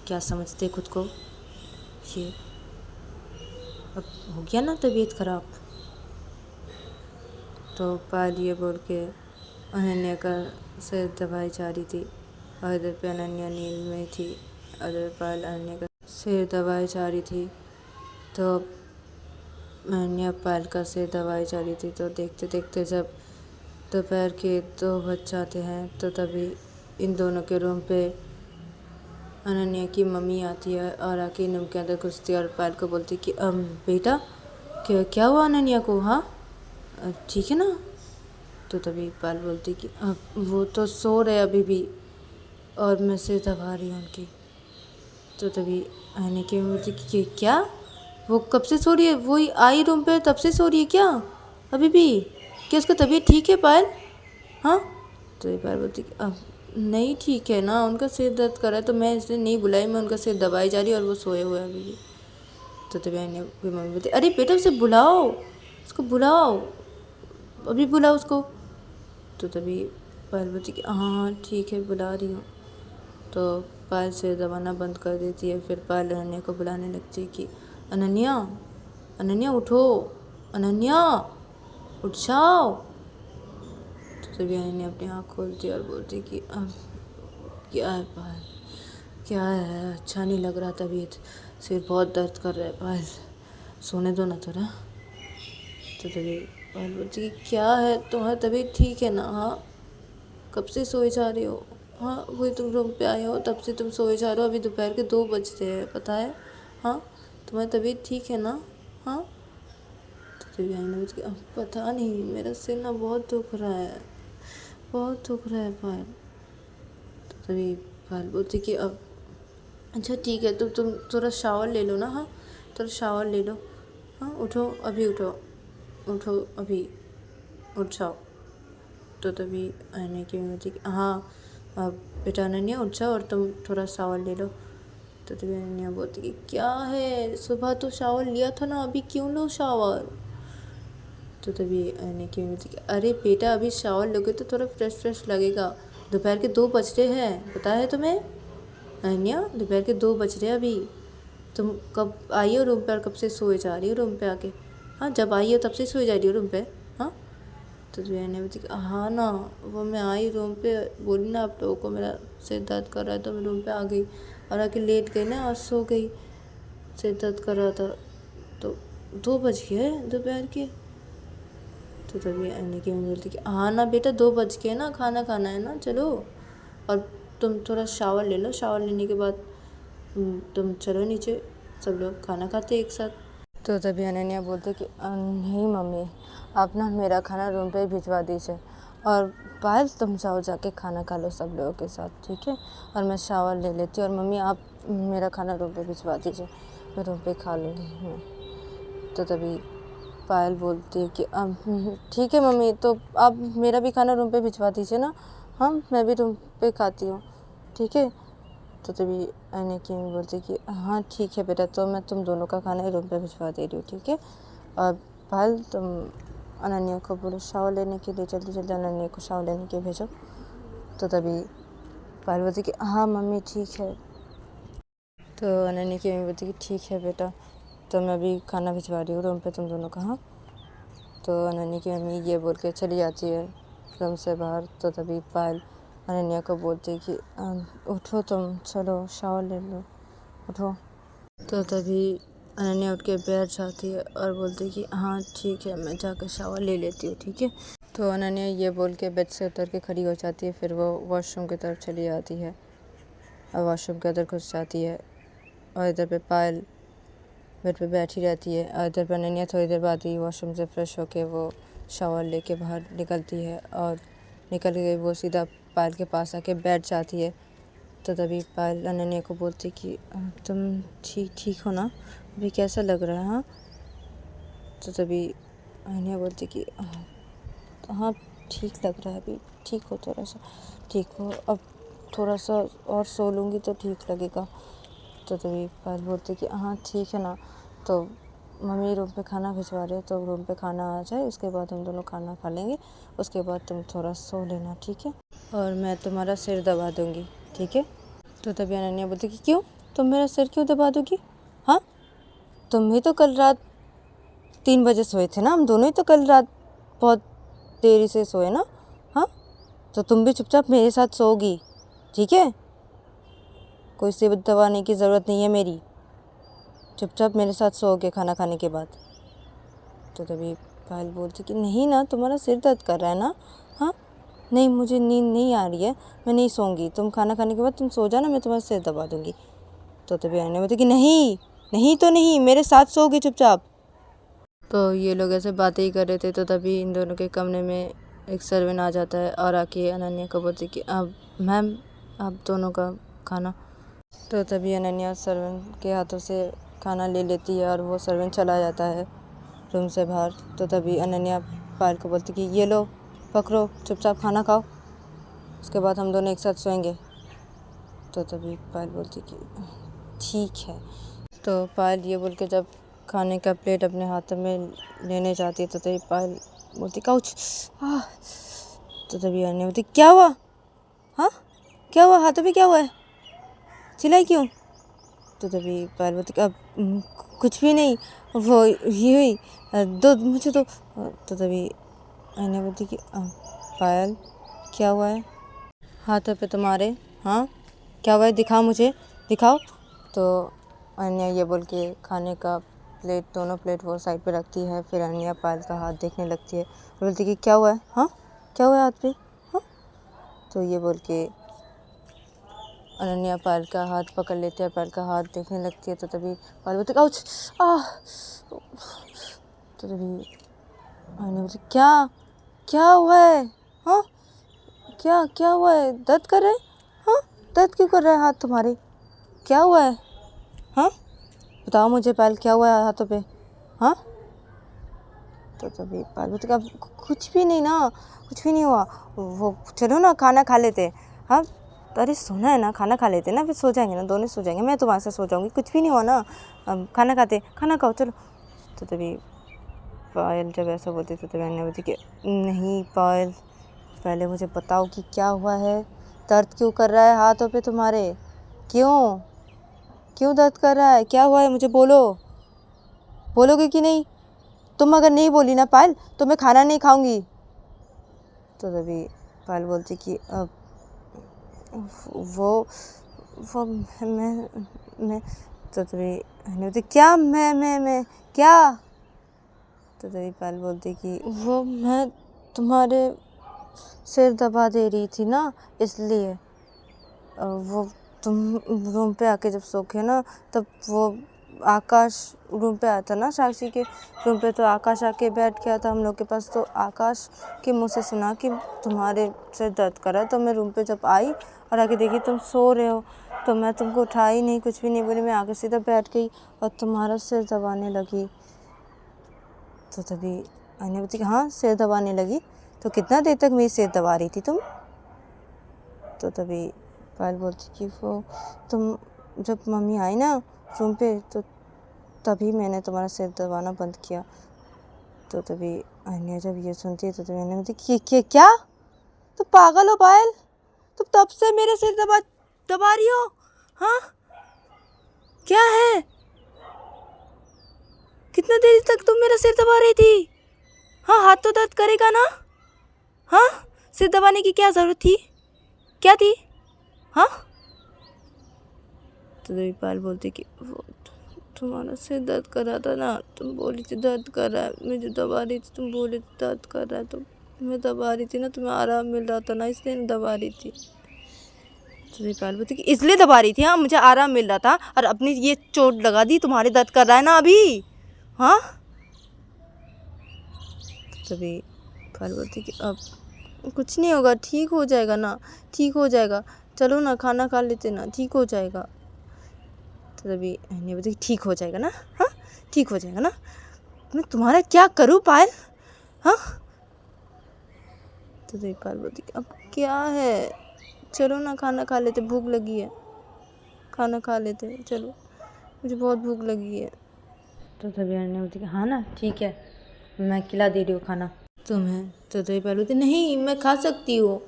क्या समझते खुद को ये, अब हो गया ना तबीयत ख़राब। तो पायल ये बोल के अनन्या का सिर दबाई जा रही थी और इधर पे अनन्या नींद में थी, उधर पायल अनन्या का सिर दबाई जा रही थी। तो अनन्या पायल का सिर दबाई जा रही थी, तो देखते देखते जब दोपहर के 2 बज जाते हैं, तो तभी इन दोनों के रूम पे अनन्या की मम्मी आती है और आके रूम के अंदर घुसती है और पायल को बोलती कि बेटा क्या हुआ अनन्या को, हाँ ठीक है ना? तो तभी पायल बोलती कि वो तो सो रहे अभी भी और मैं सिर दबा रही हूँ उनकी। तो तभी अनन्या की मम्मी बोलती कि क्या, वो कब से सो रही है, वही आई रूम पे तब से सो रही है क्या अभी भी, क्या उसका तबीयत ठीक है पायल, हाँ? तो ये पायल बोलती कि अब नहीं ठीक है ना, उनका सिर दर्द कर रहा है तो मैं इसलिए नहीं बुलाई, मैं उनका सिर दबाई जा रही और वो सोए हुए अभी भी। तो तभी अनन्या की मम्मी बोलती अरे बेटा उसे बुलाओ, उसको बुलाओ, अभी बुलाओ उसको। तो तभी पायल बोलती कि हाँ ठीक है बुला रही हूँ। तो पायल सिर दबाना बंद कर देती है, फिर पायल अनन्या को बुलाने लगती है कि अनन्या, अनन्या उठो, अनन्या उठ जाओ। तो तभी अनन्या अपनी आँख खोलती और बोलती कि अब क्या है पायल, क्या है, अच्छा नहीं लग रहा, तबीयत, सिर बहुत दर्द कर रहा है पायल, सोने दो ना थोड़ा। तो तभी पायल बोलती कि क्या है, तुम्हारी तबीयत ठीक है ना? हाँ, कब से सोए जा रही हो? हाँ, वही तुम रूम पे आए हो तब से तुम सोए जा रहे हो, अभी दोपहर के 2 बज रहे हैं, पता है? हाँ, तुम्हारी तबीयत ठीक है ना? हाँ। तो तभी आईना बोलती कि अब पता नहीं, मेरा सिर ना बहुत दुख रहा है, बहुत दुख रहा है पायल। तो तभी पायल बोलती कि अब अच्छा ठीक है, तो तुम थोड़ा शावर ले लो ना। हाँ, थोड़ा शावर ले लो। हाँ, उठो, अभी उठो, उठो अभी, उठ जाओ। तो तभी आईने की बोलती कि हाँ अब बेटा अनन्या उठ जाओ और तुम थोड़ा शावर ले लो। तो तभी अनन्या बोलती कि क्या है, सुबह तो शावर लिया था ना, अभी क्यों लो शावर? तो तभी आईने की बोलती कि अरे बेटा अभी शावर लोगे तो थोड़ा फ्रेश फ्रेश लगेगा, दोपहर के 2 बज रहे हैं, पता है तुम्हें? अनन्या, दोपहर के 2 बज रहे हैं अभी, तुम कब आई हो रूम पे और कब से सोए जा रही हो रूम पे आके? हाँ, जब आई हो तब से सोए जा रही हो रूम पे? हाँ। तो जया ने बोली हाँ ना, वो मैं आई रूम पे, बोली ना आप लोगों को मेरा सिर दर्द कर रहा है, तो मैं रूम पे आ गई और आके लेट गई ना और सो गई, सिर दर्द कर रहा था। तो 2 बज गए दोपहर के। तो तभी आने की मम्मी बोलती कि हाँ ना बेटा, 2 बज गए ना, खाना खाना है ना, चलो। और तुम थोड़ा शावर ले लो, शावर लेने के बाद तुम चलो नीचे, सब लोग खाना खाते एक साथ। तो तभी अनन्या बोलते कि नहीं मम्मी, आप ना मेरा खाना रूम पे भिजवा दीजिए, और पायल तुम जाओ जाके खाना खा लो सब लोगों के साथ, ठीक है? और मैं शावर ले लेती हूँ, और मम्मी आप मेरा खाना रूम पे भिजवा दीजिए, मैं रूम पे खा लूँगी मैं। तो तभी पायल बोलती है कि ठीक है मम्मी, तो आप मेरा भी खाना रूम पे भिजवा दीजिए ना। हाँ, मैं भी रूम पे खाती हूँ, ठीक है? तो तभी आने की मम्मी बोलती कि हाँ ठीक है बेटा, तो मैं तुम दोनों का खाना ही रूम पे भिजवा दे रही हूँ, ठीक है? और पायल तुम अनन्या को बोलो शावर लेने के लिए, जल्दी जल्दी अनन्या को शावर लेने के भेजो। तो तभी पायल बोलती कि हाँ मम्मी ठीक है। तो अनन्या की मम्मी बोलती कि ठीक है बेटा, तो मैं अभी खाना भिजवा रही हूँ रूम पे तुम दोनों का। हाँ। तो अनन्या की मम्मी ये बोल के चली जाती है रूम से बाहर। तो तभी पायल अनन्या को बोलती है कि उठो तुम, चलो शावर ले लो, उठो। तो तभी अनन्या उठ के बैठ जाती है और बोलती है कि हाँ ठीक है, मैं जाकर शावर ले लेती हूँ, ठीक है? तो अनन्या ये बोल के बेड से उतर के खड़ी हो जाती है, फिर वो वॉशरूम की तरफ चली जाती है और वॉशरूम के अंदर घुस जाती है, और इधर पे पायल बेड पे बैठी रहती है, और इधर पे अनन्या थोड़ी देर बाद ही वॉशरूम से फ्रेश होके वो शावर लेके बाहर निकलती है, और निकल के वो सीधा पायल के पास आके बैठ जाती है। तो तभी पायल अनन्या को बोलती कि तुम ठीक हो ना, अभी कैसा लग रहा है? हाँ। तो तभी अनन्या बोलती कि हाँ ठीक लग रहा है, अभी ठीक हो, थोड़ा सा ठीक हो, अब थोड़ा सा और सो लूँगी तो ठीक लगेगा। तो तभी पायल बोलती कि हाँ ठीक है ना, तो मम्मी रूम पे खाना भिजवा रहे, तो रूम पे खाना आ जाए, उसके बाद हम दोनों खाना खा लेंगे, उसके बाद तुम थोड़ा सो लेना, ठीक है? और मैं तुम्हारा सिर दबा दूँगी, ठीक है? तो तभी अनन्या बोलती कि क्यों, तुम मेरा सिर क्यों दबा दोगी? हाँ, तुम भी तो कल रात 3 बजे सोए थे ना, हम दोनों ही तो कल रात बहुत देरी से सोए ना। हाँ, तो तुम भी चुपचाप मेरे साथ सोओगी, ठीक है? कोई सिर दबाने की ज़रूरत नहीं है मेरी, चुपचाप मेरे साथ सोओगे खाना खाने के बाद। तो तभी पायल बोलती कि नहीं ना, तुम्हारा सिर दर्द कर रहा है ना। हाँ, नहीं मुझे नींद नहीं आ रही है, मैं नहीं सोऊंगी, तुम खाना खाने के बाद तुम सो जाना, मैं तुम्हारा सिर दबा दूँगी। तो तभी आने बोलती कि नहीं नहीं, तो नहीं, मेरे साथ सोओगे चुपचाप। तो ये लोग ऐसे बातें ही कर रहे थे, तो तभी इन दोनों के कमरे में एक सर्वेंट आ जाता है और आके अनन्या को बोलती कि अब मैम, आप दोनों का खाना। तो तभी अनन्या सर्वेंट के हाथों से खाना ले लेती है और वो सर्वेंट चला जाता है रूम से बाहर। तो तभी अनन्या पायल को बोलती कि ये लो पकड़ो, चुपचाप खाना खाओ, उसके बाद हम दोनों एक साथ सोएंगे। तो तभी पायल बोलती कि ठीक है। तो पायल ये बोल के जब खाने का प्लेट अपने हाथों में लेने जाती है, तो तभी पायल बोलती काउच। तो तभी अनन्या बोलती क्या हुआ? हाँ, क्या हुआ, हाथों में क्या हुआ है, चिल्लाई क्यों? तो तभी पायल बोलती अब कुछ भी नहीं, वो ये हुई दो मुझे तो तभी अनन्या बोलती कि पायल क्या हुआ है हाथों पे तुम्हारे, हाँ क्या हुआ है, दिखाओ मुझे, दिखाओ। तो अनन्या ये बोल के खाने का प्लेट, दोनों प्लेट वो साइड पे रखती है। फिर अनन्या पायल का हाथ देखने लगती है, बोलती कि क्या हुआ है, हाँ क्या हुआ है हाथ पे, हाँ। तो ये बोल के अनन्या पायल का हाथ पकड़ लेती है, पायल का हाथ देखने लगती है। तो तभी पायल बोलती आउच, तो तभी अनन्या बोलती क्या क्या हुआ है, हाँ क्या क्या हुआ है, दर्द कर रहा है, हाँ दर्द क्यों कर रहा है हाथ तुम्हारे, क्या हुआ है, हाँ बताओ मुझे पायल क्या हुआ है हाथों पे, हाँ। तो तभी पायल बोलती अब कुछ भी नहीं ना, कुछ भी नहीं हुआ, वो चलो ना खाना खा लेते, हाँ अरे सोना है ना, खाना खा लेते ना, फिर सो जाएंगे ना, दोनों सो जाएंगे, मैं तो वहाँ से सो जाऊँगी, कुछ भी नहीं हुआ ना, अब खाना खाते, खाना खाओ चलो। तो तभी पायल जब ऐसा बोलती तो तभी अनन्या बोलती कि नहीं पायल, पहले मुझे बताओ कि क्या हुआ है, दर्द क्यों कर रहा है हाथों पे तुम्हारे, क्यों क्यों दर्द कर रहा है, क्या हुआ है, मुझे बोलो, बोलोगे कि नहीं, तुम अगर नहीं बोली ना पायल तो मैं खाना नहीं खाऊंगी। तो तभी पायल बोलती कि अब वो मैं तो तभी बोलती क्या मैं क्या। तो तभी पायल बोलती कि वो मैं तुम्हारे सिर दबा दे रही थी ना, इसलिए वो तुम रूम पे आके जब सो के ना, तब वो आकाश रूम पे आया था ना, साक्षी के रूम पे, तो आकाश आके बैठ गया था हम लोग के पास। तो आकाश के मुंह से सुना कि तुम्हारे सिर दर्द कर रहा है। तो मैं रूम पे जब आई और आके देखी तुम सो रहे हो, तो मैं तुमको उठाई नहीं, कुछ भी नहीं बोली, मैं आके सीधा बैठ गई और तुम्हारा सिर दबाने लगी। तो तभी मैंने बोली कि हाँ सिर दबाने लगी, तो कितना देर तक मेरी सिर दबा रही थी तुम। तो तभी पायल बोलती कि वो तुम जब मम्मी आई ना रूम पे, तो तभी मैंने तुम्हारा सिर दबाना बंद किया। तो तभी अनन्या जब ये सुनती है तो तभी मैंने बोलती कि क्या तुम पागल हो पायल, तुम तब से मेरे सिर दबा रही हो, हाँ क्या है, कितना देर तक तुम मेरा सिर दबा रही थी, हाँ हाथ तो दर्द करेगा ना, हाँ सिर दबाने की क्या ज़रूरत थी, क्या थी, हाँ। तो तभी पायल बोलती कि वो तुम्हारा सिर दर्द कर रहा था ना, तुम बोली थी दर्द कर रहा है, मुझे दबा रही थी, तुम बोली थी दर्द कर रहा है, तो मैं दबा रही थी ना, तुम्हें आराम मिल रहा था ना, इसलिए मैं दबा रही थी। तो पायल बोलती कि इसलिए दबा रही थी, हाँ मुझे आराम मिल रहा था, और अपनी ये चोट लगा दी, तुम्हारे दर्द कर रहा है ना अभी, हाँ। तभी पायल बोलती कि अब कुछ नहीं होगा, ठीक हो जाएगा ना, ठीक हो जाएगा, चलो ना खाना खा लेते ना, ठीक हो जाएगा। तो तभी अनन्या बोलती ठीक हो जाएगा ना, हाँ ठीक हो जाएगा ना, मैं तुम्हारा क्या करूँ पायल, हाँ। तो तभी पायल बोलती अब क्या है, चलो ना खाना खा लेते, भूख लगी है, खाना खा लेते हैं, चलो मुझे बहुत भूख लगी है। तो तभी अनन्या बोलती कि हाँ ना ठीक है, मैं खिला दे रही हूँ खाना तुम्हें। तो तभी पायल बोलती नहीं मैं खा सकती हूँ।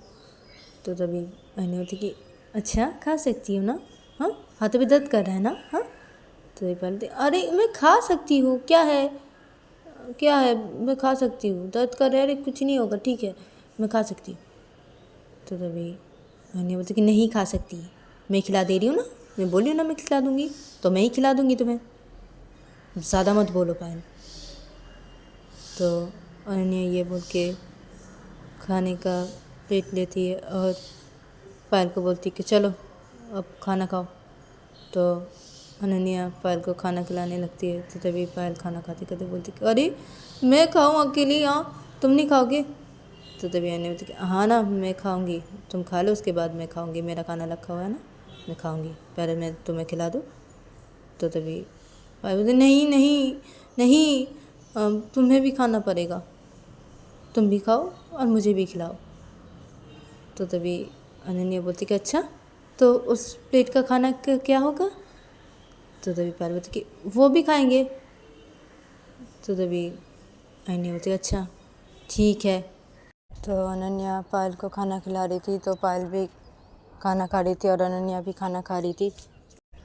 तो तभी अनन्या बोलती कि अच्छा खा सकती हूँ ना, हाँ हाथों पे दर्द कर रहा है ना, हाँ। तो तभी पायल बोलती अरे मैं खा सकती हूँ, क्या है क्या है, मैं खा सकती हूँ, दर्द कर रहा है, अरे कुछ नहीं होगा, ठीक है मैं खा सकती हूँ। तो तभी अनन्या बोलती कि नहीं खा सकती, मैं खिला दे रही हूँ ना, मैं बोली हूँ ना मैं खिला दूँगी, तो मैं ही खिला दूँगी तुम्हें, ज़्यादा मत बोलो पायल। तो अनन्या ये बोल के खाने का प्लेट लेती है और पायल को बोलती कि चलो अब खाना खाओ। तो अनन्या पायल को खाना खिलाने लगती है। तो तभी पायल खाना खाते खाते बोलती कि अरे मैं खाऊं अकेली, हाँ तुम नहीं खाओगे। तो तभी अनन्या बोलती कि हाँ ना मैं खाऊंगी, तुम खा लो उसके बाद मैं खाऊंगी, मेरा खाना रखा हुआ है ना, मैं खाऊंगी, पहले मैं तुम्हें खिला दूँ। तो तभी पायल बोलती नहीं नहीं नहीं, तुम्हें भी खाना पड़ेगा, तुम भी खाओ और मुझे भी खिलाओ। तो तभी अनन्या बोलती कि अच्छा तो उस प्लेट का खाना क्या होगा। तो तभी पायल बोलती कि वो भी खाएंगे। तो तभी अनन्या बोलती अच्छा ठीक है। तो अनन्या पायल को खाना खिला रही थी, तो पायल भी खाना खा रही थी और अनन्या भी खाना खा रही थी।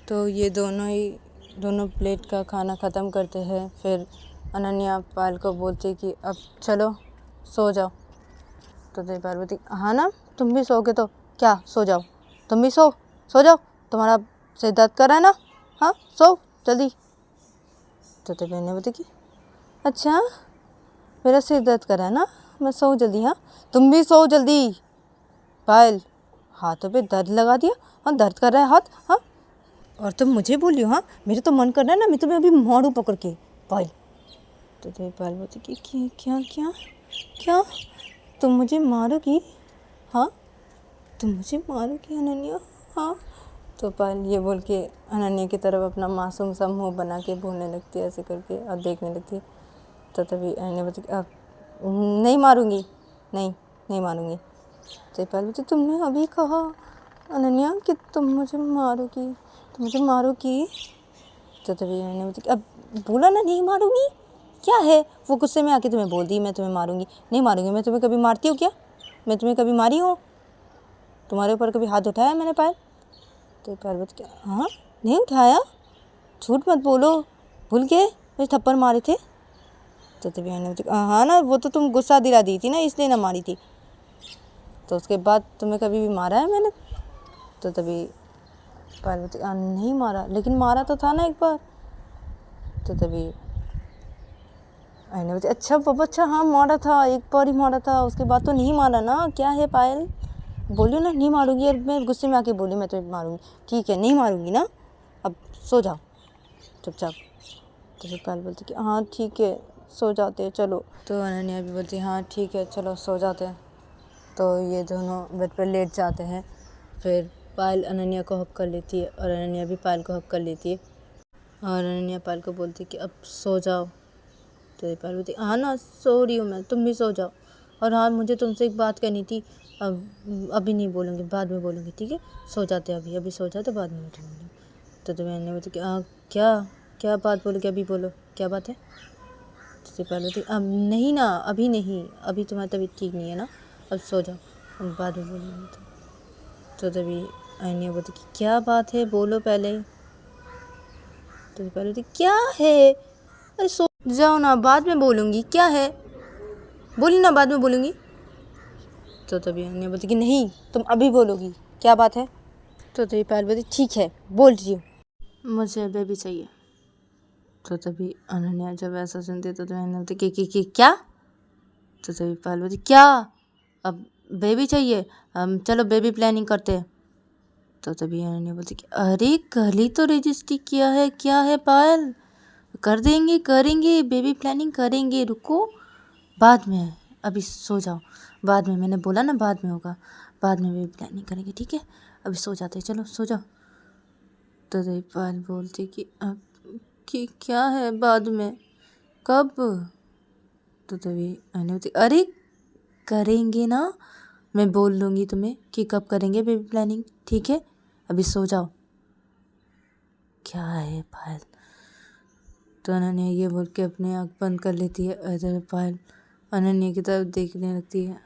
तो ये दोनों ही दोनों प्लेट का खाना ख़त्म करते हैं। फिर अनन्या पायल को बोलती कि अब चलो सो जाओ। तो देवी पार्वती, हाँ ना, तुम भी सोओगे तो क्या, सो जाओ, तुम भी सो जाओ, तुम्हारा सिर दर्द कर रहा है ना, हाँ सो जल्दी। तो देवी ने बोलती कि अच्छा मेरा सिर दर्द कर रहा है ना, मैं सोऊं जल्दी, हाँ तुम भी सो जल्दी। पायल, हाथों पे दर्द लगा दिया, हाँ दर्द कर रहा है हाथ, हाँ और तुम मुझे बोलियो, हाँ मेरे तो मन कर रहा है ना, मैं तुम्हें अभी मारूं पकड़ के। पायल, तो देवी पायल बोलती कि क्या क्या क्या तुम मुझे मारोगी, हाँ तुम मुझे मारोगी अनन्या, हाँ। तो पायल ये बोल के अनन्या की तरफ अपना मासूम सा मुँह बना के बोलने लगती है, ऐसे करके और देखने लगती है। तो तभी अनन्या बोलती अब नहीं मारूंगी, नहीं मारूंगी। तो पायल बोलती तुमने अभी कहा अनन्या कि तुम मुझे मारोगी। तो तभी अनन्या बोलती अब बोला ना नहीं मारूंगी, क्या है वो गुस्से में आके तुम्हें बोल दी मैं तुम्हें मारूंगी, नहीं मारूंगी। मैं तुम्हें कभी मारती हूँ क्या, मैं तुम्हें कभी मारी हूँ, तुम्हारे ऊपर कभी हाथ उठाया मैंने पायल। तो पार्वती, हाँ नहीं उठाया, झूठ मत बोलो, भूल गए मुझे थप्पड़ मारे थे। तो तभी अनन्या, हाँ ना वो तो तुम गुस्सा दिला दी थी ना, इसलिए ना मारी थी, तो उसके बाद तुम्हें कभी भी मारा है मैंने। तो तभी पार्वती, नहीं मारा, लेकिन मारा तो था ना एक बार। तो तभी अनन्या बोलती अच्छा पापा, अच्छा हाँ मारा था, एक बार ही मारा था, उसके बाद तो नहीं मारा ना, क्या है पायल बोलियो ना नहीं मारूंगी। और मैं गुस्से में आके बोली मैं तुम्हें मारूंगी, ठीक है नहीं मारूंगी ना, अब सो जाओ चुपचाप। तो फिर पायल बोलती कि हाँ ठीक है सो जाते हैं चलो। तो अनन्या भी बोलती हाँ ठीक है चलो सो जाते हैं। तो ये दोनों बेड पर लेट जाते हैं। फिर पायल अनन्या को हक कर लेती है और अनन्या भी पायल को हक कर लेती है और अनन्या पायल को बोलती कि अब सो जाओ। तो ये पायल बोलती हाँ ना सो रही हूँ मैं, तुम भी सो जाओ, और हाँ मुझे तुमसे एक बात करनी थी, अब अभी नहीं बोलूँगी, बाद में बोलूँगी, ठीक है सो जाते अभी सो जाते, बाद में बोलूँगी। तो मैंने बोलती कि क्या क्या बात बोलोगे, अभी बोलो क्या बात है। तो पायल बोलती अब नहीं ना, अभी नहीं, अभी तुम्हारी तबीयत ठीक नहीं है ना, अब सो जाओ बाद में बोलूँगी। तो तभी अनन्या बोलती कि क्या बात है बोलो पहले। तो पायल बोलती क्या है, अरे सो जाओ ना बाद में बोलूँगी, क्या है बोली ना बाद में बोलूँगी। तो तभी अनन्या बोलती कि नहीं तुम अभी बोलोगी, क्या बात है। तो तभी पायल बोलती ठीक है बोल रही हूँ, मुझे बेबी चाहिए। तो तभी अनन्या जब ऐसा सुनती तो अनन्या बोलती कि क्या। तो तभी पायल बोलती क्या, अब बेबी चाहिए, चलो बेबी प्लानिंग करते हैं। तो तभी अनन्या बोलती कि अरे कल ही तो रजिस्ट्री किया है, क्या है पायल, कर देंगे करेंगे बेबी प्लानिंग करेंगे, रुको बाद में, अभी सो जाओ, बाद में, मैंने बोला ना बाद में होगा, बाद में बेबी प्लानिंग करेंगे, ठीक है अभी सो जाते हैं, चलो सो जाओ। तो तभी पायल बोलती कि अब कि क्या है बाद में, कब। तो तभी अनन्या बोलती अरे करेंगे ना, मैं बोल लूँगी तुम्हें कि कब करेंगे बेबी प्लानिंग, ठीक है अभी सो जाओ। क्या है पायल। तो अनन्या ये बोल के अपने आँख बंद कर लेती है। इधर पायल अनन्या की तरफ देखने लगती है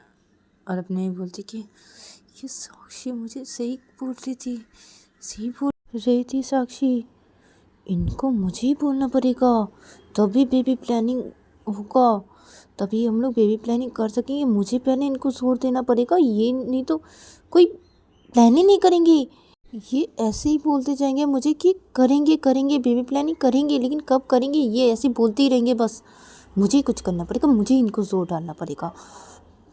और अपने ही बोलती कि ये साक्षी मुझे सही बोल रही थी, सही बोल रही थी साक्षी, इनको मुझे ही बोलना पड़ेगा तभी बेबी प्लानिंग होगा, तभी हम लोग बेबी प्लानिंग कर सकेंगे, मुझे पहले इनको जोर देना पड़ेगा, ये नहीं तो कोई प्लान ही नहीं करेंगे, ये ऐसे ही बोलते जाएंगे मुझे कि करेंगे करेंगे बेबी प्लानिंग करेंगे, लेकिन कब करेंगे ये ऐसे ही बोलते ही रहेंगे बस, मुझे ही कुछ करना पड़ेगा, मुझे ही इनको जोर डालना पड़ेगा,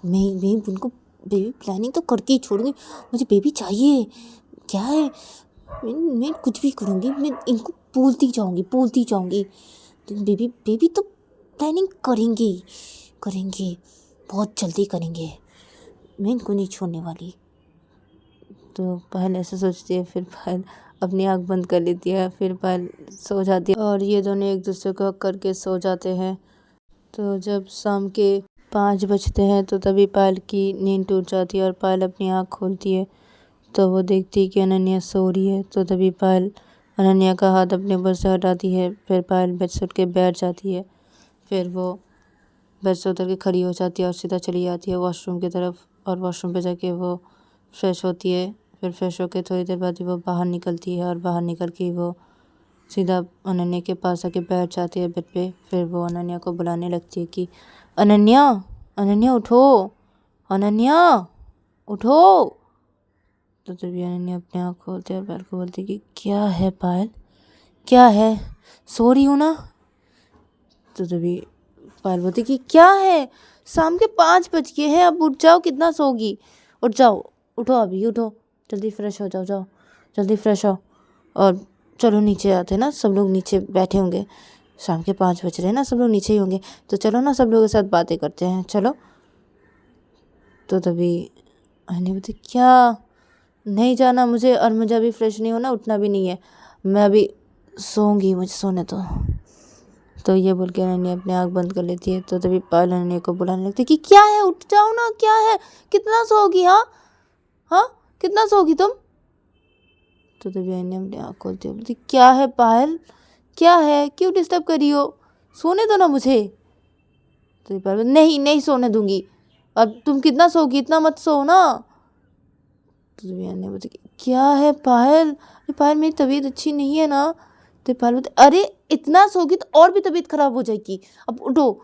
मैं उनको बेबी प्लानिंग तो करके ही छोड़ूंगी, मुझे बेबी चाहिए, क्या है मैं कुछ भी करूँगी, मैं इनको बोलती जाऊँगी तो बेबी तो प्लानिंग करेंगे बहुत जल्दी करेंगे, मैं इनको नहीं छोड़ने वाली। तो पायल ऐसे सोचती है, फिर पायल अपनी आँख बंद कर लेती है, फिर पायल सो जाती है और ये दोनों एक दूसरे को हक करके सो जाते हैं। तो जब शाम के 5 बजते हैं तो तभी पायल की नींद टूट जाती है और पायल अपनी आँख खोलती है तो वो देखती है कि अनन्या सो रही है। तो तभी पायल अनन्या का हाथ अपने ऊपर से हटाती है, फिर पायल बेड से उठ के बैठ जाती है, फिर वो बेड से उतर के खड़ी हो जाती है और सीधा चली जाती है वॉशरूम की तरफ, और वॉशरूम पे जाके वो फ्रेश होती है, फिर फ्रेश होकर थोड़ी देर बाद ही वो बाहर निकलती है और बाहर निकल के वो सीधा अनन्या के पास आके बैठ जाती है बेड पे। फिर वो अनन्या को बुलाने लगती है कि अनन्या, अनन्या उठो, अनन्या उठो। तो तभी अनन्या अपने आँख खोलती है और पायल को बोलती है कि क्या है पायल, क्या है, सो रही हूँ ना। तो तभी पायल बोलती है कि क्या है, शाम के 5 बज गए हैं, अब उठ जाओ, कितना सोगी, उठ जाओ, उठो अभी उठो, जल्दी फ्रेश हो जाओ, जाओ जल्दी फ्रेश हो और चलो नीचे आते हैं ना, सब लोग नीचे बैठे होंगे, शाम के 5 बज रहे हैं ना, सब लोग नीचे ही होंगे, तो चलो ना सब लोगों के साथ बातें करते हैं, चलो। तो तभी अनन्या बोलती क्या, नहीं जाना मुझे, और मुझे अभी फ्रेश नहीं होना, उठना भी नहीं है, मैं अभी सोऊंगी, मुझे सोने दो। तो ये बोल के अनन्या अपनी आँख बंद कर लेती है। तो तभी पायल अनन्या को बुलाने लगती है कि क्या है, उठ जाओ ना, क्या है, कितना सोगी, हाँ हाँ कितना सोगी तुम। तो तभी अनन्या अपनी आँख खोलती है, बोलती क्या है पायल, क्या है, क्यों डिस्टर्ब करी हो, सोने दो ना मुझे। तो पायल नहीं नहीं सोने दूंगी, अब तुम कितना सोगी, इतना मत सो ना। तो तभी अनन्या बोलती क्या है पायल, अरे पायल मेरी तबीयत अच्छी नहीं है ना। तो पायल बोलती अरे इतना सोगी तो और भी तबीयत खराब हो जाएगी, अब उठो,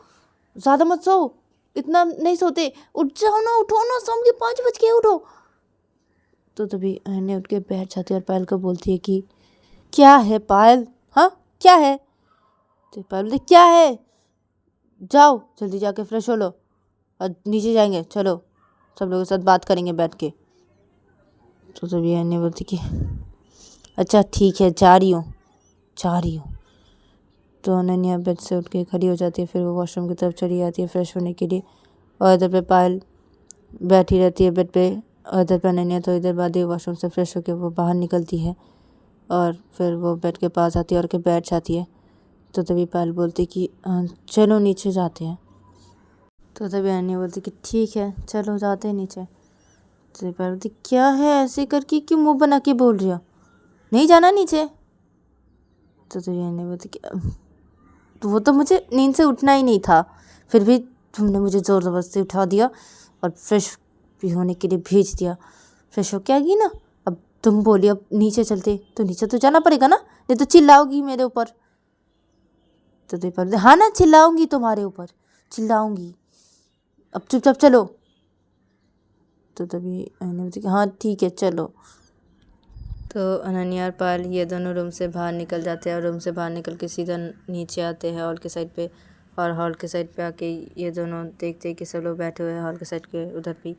ज़्यादा मत सो, इतना नहीं सोते, उठ जाओ ना, उठो ना, शाम के 5 बज गए, उठो। तो तभी अनन्या उठ के बैठ जाती है और पायल को बोलती है कि क्या है पायल, हाँ क्या है। तो पायल बोलती क्या है, जाओ जल्दी जाके फ्रेश हो लो और नीचे जाएंगे, चलो सब लोगों के साथ बात करेंगे बैठ के। तो तभी अनन्या बोलती कि अच्छा ठीक है, जा रही हूँ, जा रही हूँ। तो अनन्या बेड से उठ के खड़ी हो जाती है, फिर वो वॉशरूम की तरफ चली जाती है फ्रेश होने के लिए, और इधर पे पायल बैठी रहती है बेड पे, और इधर पे अनन्या तो इधर बाद ही वॉशरूम से फ्रेश होकर वो बाहर निकलती है और फिर वो बेड के पास आती है और के बैठ जाती है। तो तभी पायल बोलती कि चलो नीचे जाते हैं। तो तभी अनन्या बोलती कि ठीक है चलो जाते हैं नीचे। तो तभी पायल बोलती क्या है, ऐसे करके क्यों मुँह बना के बोल रही हो, नहीं जाना नीचे। तो तभी अनन्या बोलती कि तो वो तो मुझे नींद से उठना ही नहीं था, फिर भी तुमने मुझे ज़ोर ज़बरदस्ती उठा दिया और फ्रेश भी होने के लिए भेज दिया, फ्रेश होके आ गई ना, अब तुम बोली अब नीचे चलते, तो नीचे तो जाना पड़ेगा ना, नहीं तो चिल्लाओगी मेरे ऊपर। तो दीपा हाँ ना, चिल्लाऊंगी तुम्हारे ऊपर, चिल्लाऊंगी, अब चुपचाप चलो। तो तभी अनन्या बोलती हाँ ठीक है चलो। तो अनन्या और पायल ये दोनों रूम से बाहर निकल जाते हैं और रूम से बाहर निकल के सीधा नीचे आते हैं हॉल के साइड पे, और हॉल के साइड पे आके ये दोनों देखते हैं कि सब लोग बैठे हुए हैं हॉल के साइड के उधर भी।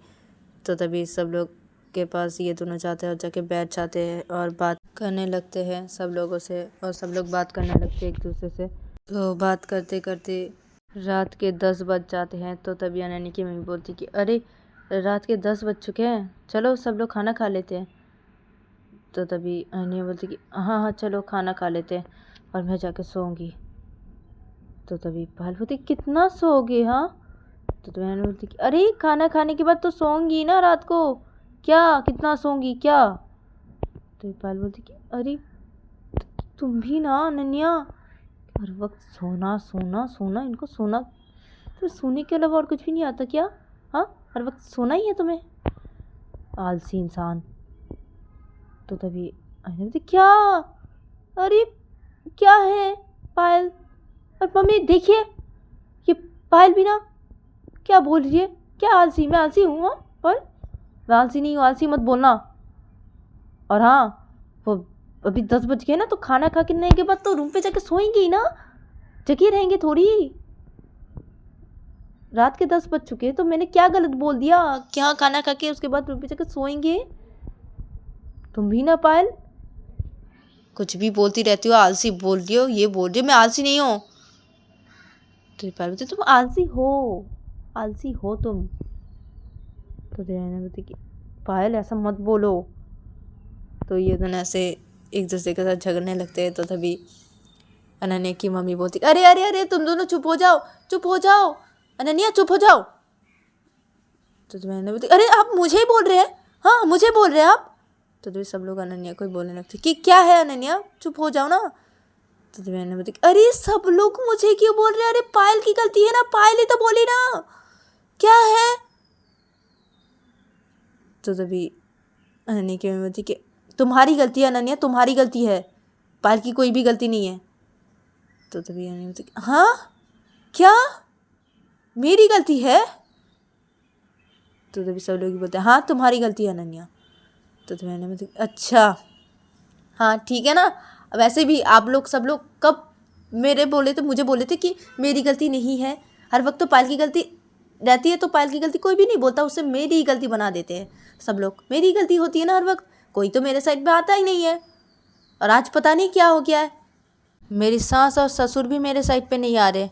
तो तभी सब लोग के पास ये दोनों जाते हैं और जाके बैठ जाते हैं और बात करने लगते हैं सब लोगों से, और सब लोग बात करने लगते हैं एक दूसरे से। तो बात करते करते रात के 10 बज जाते हैं। तो तभी अनन्या की मम्मी बोलती कि अरे रात के 10 बज चुके हैं, चलो सब लोग खाना खा लेते हैं। तो तभी अनन्या बोलती कि हाँ हाँ चलो खाना खा लेते हैं और मैं जाके सोऊंगी। तो तभी पायल बोलती कितना सोओगे, हाँ। तो तभी अनन्या बोलती कि अरे खाना खाने के बाद तो सोऊंगी ना रात को, क्या कितना सोऊंगी क्या। तो पायल बोलती कि अरे तुम भी ना अनन्या, हर वक्त सोना सोना सोना, इनको सोना, तो सोने के अलावा और कुछ भी नहीं आता क्या, हाँ हर वक्त सोना ही है तुम्हें, आलसी इंसान। तो तभी अनन्या बोलती क्या, अरे क्या है पायल, और मम्मी देखिए ये पायल भी ना क्या बोल रही है, क्या आलसी, मैं आलसी हूँ, हाँ पर मैं आलसी नहीं हूँ, आलसी मत बोलना। और हाँ वो अभी 10 बज गए ना, तो खाना खा के बाद तो रूम पे जाके सोएंगे ही ना, जगे रहेंगे थोड़ी, रात के 10 बज चुके, तो मैंने क्या गलत बोल दिया, क्या खाना खा के उसके बाद रूम पे जाके सोएंगे। तुम भी ना पायल कुछ भी बोलती रहती हो, आलसी बोल रही हो, ये बोल रही हो, मैं आलसी नहीं हूँ। तो पायल बोलती तुम आलसी हो, आलसी हो तुम। तो दयाना बोलती कि पायल ऐसा मत बोलो। तो ये दोनों ऐसे एक दूसरे के साथ झगड़ने लगते हैं। तो तभी अनन्या की मम्मी बोलती अरे अरे अरे तुम दोनों चुप हो जाओ, चुप हो जाओ, अनन्या चुप हो जाओ। तो अनन्या बोलती अरे आप मुझे ही बोल रहे हैं, हाँ मुझे बोल रहे हैं आप। तो तभी सब लोग अनन्या को ही बोलने लगते कि क्या है अनन्या, चुप हो जाओ ना। तो तभी अनन्या बोलती अरे सब लोग मुझे क्यों बोल रहे हैं, अरे पायल की गलती है ना, पायल ही तो बोली ना, क्या है। तो तभी अनन्या की मम्मी बोलती कि तुम्हारी गलती है अनन्या, तुम्हारी गलती है, पायल की कोई भी गलती नहीं है। तो तभी अनन्या बोलती हाँ क्या मेरी गलती है? तो तभी सब लोग बोलते हैं हाँ तुम्हारी गलती है अनन्या। तो तभी अनन्या बोलती अच्छा हाँ ठीक है ना। वैसे भी आप लोग सब लोग कब मुझे बोले थे कि मेरी गलती नहीं है। हर वक्त तो पायल की गलती रहती है, तो पायल की गलती कोई भी नहीं बोलता, उससे मेरी ही गलती बना देते हैं सब लोग। मेरी ही गलती होती है ना हर वक्त, कोई तो मेरे साइड पे आता ही नहीं है। और आज पता नहीं क्या हो गया है, मेरी सास और ससुर भी मेरे साइड पे नहीं आ रहे।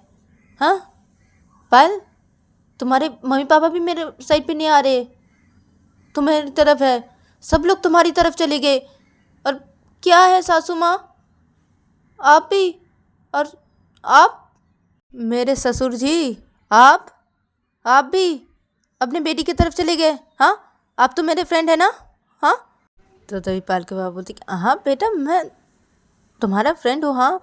हाँ पायल, तुम्हारे मम्मी पापा भी मेरे साइड पे नहीं आ रहे, तुम्हारी तरफ है, सब लोग तुम्हारी तरफ चले गए। और क्या है सासू माँ, आप भी, और आप मेरे ससुर जी, आप भी अपने बेटी की तरफ चले गए। हाँ आप तो मेरे फ्रेंड है ना। हाँ तो तभी पायल के बाबा बोलती हाँ बेटा मैं तुम्हारा फ्रेंड हूँ। हाँ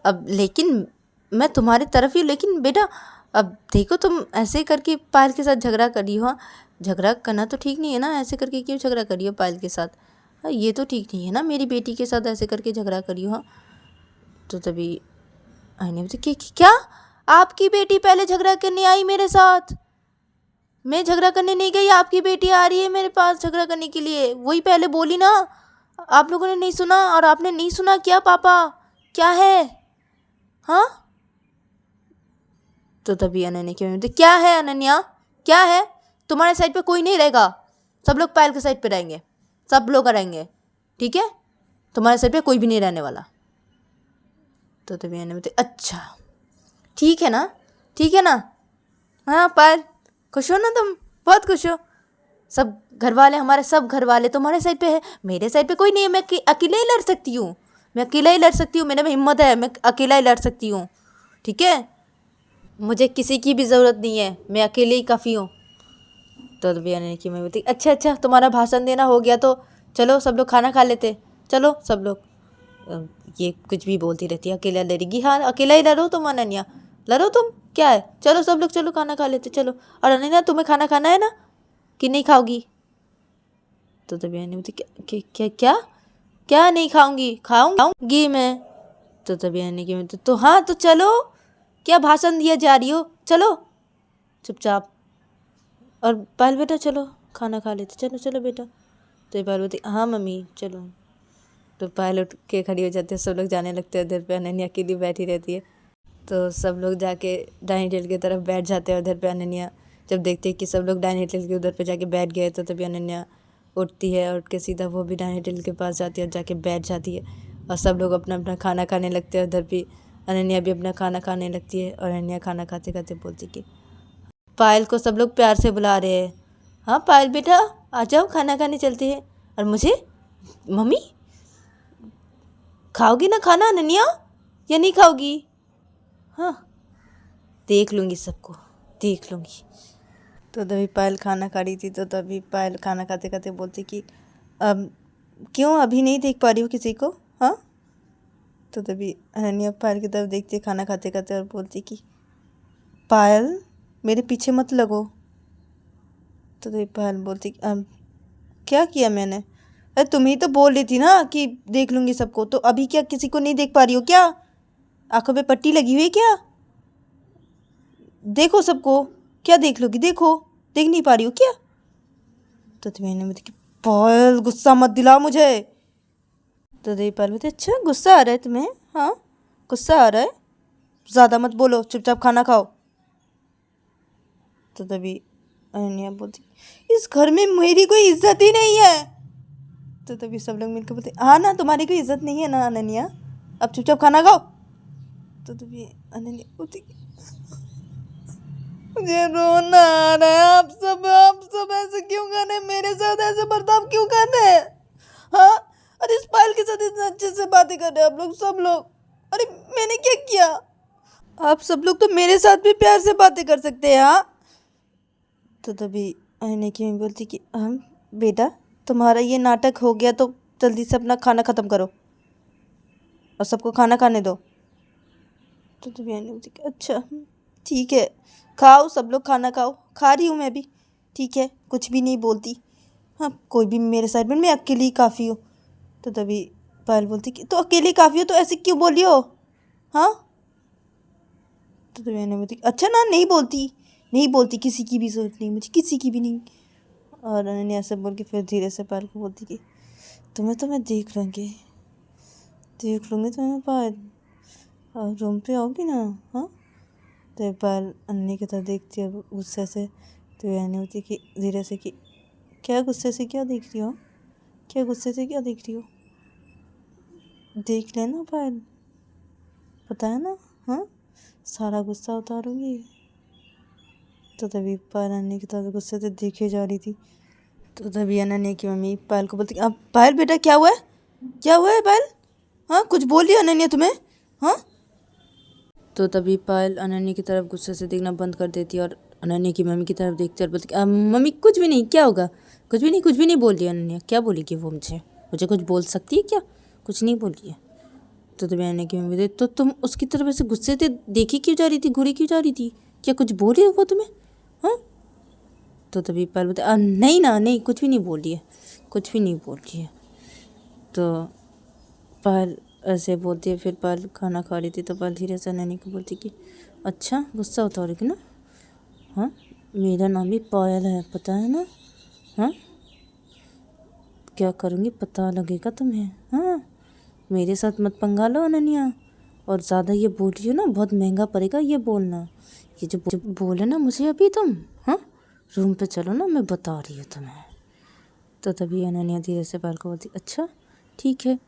अब लेकिन मैं तुम्हारी तरफ ही हूँ, लेकिन बेटा अब देखो तुम ऐसे करके पायल के साथ झगड़ा करी हो। हाँ झगड़ा करना तो ठीक नहीं है ना, ऐसे करके क्यों झगड़ा करी हो पायल के साथ? हाँ ये तो ठीक नहीं है ना, मेरी बेटी के साथ ऐसे करके झगड़ा करी हो। हाँ तो तभी आईने बोलती क्या आपकी बेटी पहले झगड़ा करने आई मेरे साथ? मैं झगड़ा करने नहीं गई, आपकी बेटी आ रही है मेरे पास झगड़ा करने के लिए, वही पहले बोली ना। आप लोगों ने नहीं सुना, और आपने नहीं सुना क्या पापा क्या है? हाँ तो तभी अनन्या की मम्मी बोलती क्या है अनन्या क्या है? तुम्हारे साइड पे कोई नहीं रहेगा, सब लोग पायल के साइड पे रहेंगे, सब लोग रहेंगे ठीक है, तुम्हारे साइड पे कोई भी नहीं रहने वाला। तो तभी अनन्या बोलती अच्छा ठीक है ना, ठीक है ना। हाँ पायल खुश हो ना तुम, बहुत खुश हो। सब घर वाले, हमारे सब घर वाले तुम्हारे साइड पे है, मेरे साइड पे कोई नहीं है। मैं अकेले ही लड़ सकती हूँ, मैं अकेला ही लड़ सकती हूँ, मेरे में हिम्मत है, मैं अकेला ही लड़ सकती हूँ ठीक है, मुझे किसी की भी ज़रूरत नहीं है, मैं अकेले ही काफ़ी हूँ। तो तभी अनन्या की मम्मी बोलती अच्छा तुम्हारा भाषण देना हो गया तो चलो सब लोग खाना खा लेते, चलो सब लोग। ये कुछ भी बोलती रहती है, अकेला लड़ेगी। हाँ अकेला ही लड़ो तुम अनन्या, लड़ो तुम, क्या है, चलो सब लोग चलो खाना खा लेते चलो। और अनन्या तुम्हें खाना खाना है ना कि नहीं खाओगी? तो तभी अनन्या बोलती क्या क्या क्या क्या नहीं खाऊंगी, खाऊंगी मैं। तो तभी अनन्या की मम्मी तो हाँ तो चलो, क्या भाषण दिया जा रही हो, चलो चुपचाप। और पायल बेटा चलो खाना खा लेते, चलो चलो बेटा। तो ये पायल बोलती हाँ मम्मी चलो। तो पायल उठ के खड़ी हो जाती है, सब लोग जाने लगते हैं, उधर पे अनन्या अकेली बैठी रहती है। तो सब लोग जाके डाइनिंग टेबल की तरफ बैठ जाते हैं। उधर पे अनन्या जब देखती है कि सब लोग डाइनिंग टेबल के उधर पे जाके बैठ गए, तो तभी अनन्या उठती है, उठ के सीधा वो भी डाइनिंग टेबल के पास जाती है और जाके बैठ जाती है। और सब लोग अपना अपना खाना खाने लगते हैं। उधर भी अनन्या भी अपना खाना खाने लगती है। और अनन्या खाना खाते खाते बोलती कि पायल को सब लोग प्यार से बुला रहे हैं। हाँ पायल बेटा आ जाओ खाना खाने चलते हैं। और मुझे मम्मी खाओगी ना खाना अनन्या या नहीं खाओगी? हाँ देख लूँगी, सबको देख लूँगी। तो तभी पायल खाना खा रही थी, तो तभी पायल खाना खाते खाते बोलती कि अब क्यों अभी नहीं देख पा रही हो किसी को? हाँ तो तभी अनन्या पायल की तरफ देखती है खाना खाते खाते और बोलती कि पायल मेरे पीछे मत लगो। तो तभी पायल बोलती क्या किया मैंने? अरे तुम ही तो बोल रही थी ना कि देख लूँगी सबको, तो अभी क्या किसी को नहीं देख पा रही हो क्या? आंखों पे पट्टी लगी हुई है क्या? देखो सबको, क्या देख लोगी, देखो देख नहीं पा रही हो क्या? तो मैंने बोली पायल गुस्सा मत दिला मुझे। तो पायल बोलती अच्छा गुस्सा आ रहा है तुम्हें? हाँ गुस्सा आ रहा है, ज़्यादा मत बोलो, चुपचाप खाना खाओ। तो तभी अनन्या बोलती इस घर में मेरी कोई इज्जत ही नहीं है। तो तभी सब लोग मिलकर बोलते हाँ ना तुम्हारी कोई इज्जत नहीं है ना अनन्या, अब चुपचाप खाना खाओ। तो तभी अनन्या बोलती मुझे रोना आ रहा है, आप सब ऐसे क्यों कर रहे हैं, मेरे साथ ऐसे बर्ताव क्यों कर रहे हैं? हाँ अरे इस पायल के साथ इतना अच्छे से बातें कर रहे हैं आप लोग सब लोग, अरे मैंने क्या किया? आप सब लोग तो मेरे साथ भी प्यार से बातें कर सकते हैं। हाँ तो तभी अनन्या की मम्मी बोलती कि हम बेटा तुम्हारा ये नाटक हो गया, तो जल्दी से अपना खाना ख़त्म करो और सबको खाना खाने दो। तो तभी अनन्या बोलती कि अच्छा ठीक है, खाओ सब लोग खाना खाओ, खा रही हूँ मैं भी, ठीक है कुछ भी नहीं बोलती। हाँ कोई भी मेरे साइड में, मैं अकेली ही काफ़ी हूँ। तो तभी पायल बोलती कि तो अकेले काफ़ी हो तो ऐसे क्यों बोली हो, हाँ। तो तभी अनन्या बोलती अच्छा ना, नहीं बोलती किसी की भी जरूरत नहीं मुझे, किसी की भी नहीं। और अनन्या ऐसे बोल के फिर धीरे से पायल को बोलती कि तुम्हें तो मैं देख लूँगी तुम्हें पायल, और रूम पे आओगी ना, हाँ। तो पायल अनन्या की तरफ देखती है गुस्से से। तो अनन्या बोलती कि धीरे से कि क्या गुस्से से क्या देख रही हो, क्या गुस्से से क्या देख रही हो, देख लेना पायल, पता है ना, हाँ, सारा गुस्सा उतारूंगी। तो तभी पायल अनन्या की तरफ गुस्से से देखे जा रही थी। तो तभी अनन्या की मम्मी पायल को बोलती अब पायल बेटा क्या हुआ है पायल, हाँ कुछ बोल रही अनन्या तुम्हें, हाँ। तो तभी पायल अनन्या की तरफ गुस्से से देखना बंद कर देती है और अनन्या की मम्मी की तरफ देखती है और बोलती मम्मी कुछ भी नहीं, क्या होगा, कुछ भी नहीं बोल रही अनन्या, क्या बोलेगी वो मुझे कुछ बोल सकती है क्या, कुछ नहीं बोल रही है। तो तभी अनन्या की मम्मी तो तुम उसकी तरफ ऐसे गुस्से से देखी क्यों जा रही थी, घूरी क्यों जा रही थी, क्या कुछ बोल रही हो वो तुम्हें, हाँ। तो तभी पायल बोलते नहीं ना, नहीं कुछ भी नहीं बोल रही है, कुछ भी नहीं बोल रही है। तो पायल ऐसे बोलती है। फिर पायल खाना खा रही थी तो पायल धीरे से अनन्या को बोलती कि अच्छा गुस्सा उतारोगी ना, हाँ, मेरा नाम भी पायल है पता है ना, हाँ, क्या करूँगी पता लगेगा तुम्हें, हाँ, मेरे साथ मत पंगा लो अनन्या, और ज़्यादा ये बोल रही हो ना बहुत महंगा पड़ेगा ये बोलना, ये जो बोले ना मुझे अभी तुम, हाँ, रूम पे चलो ना मैं बता रही हूँ तुम्हें। तो तभी अनन्या धीरे से पायल को बोलती अच्छा ठीक है,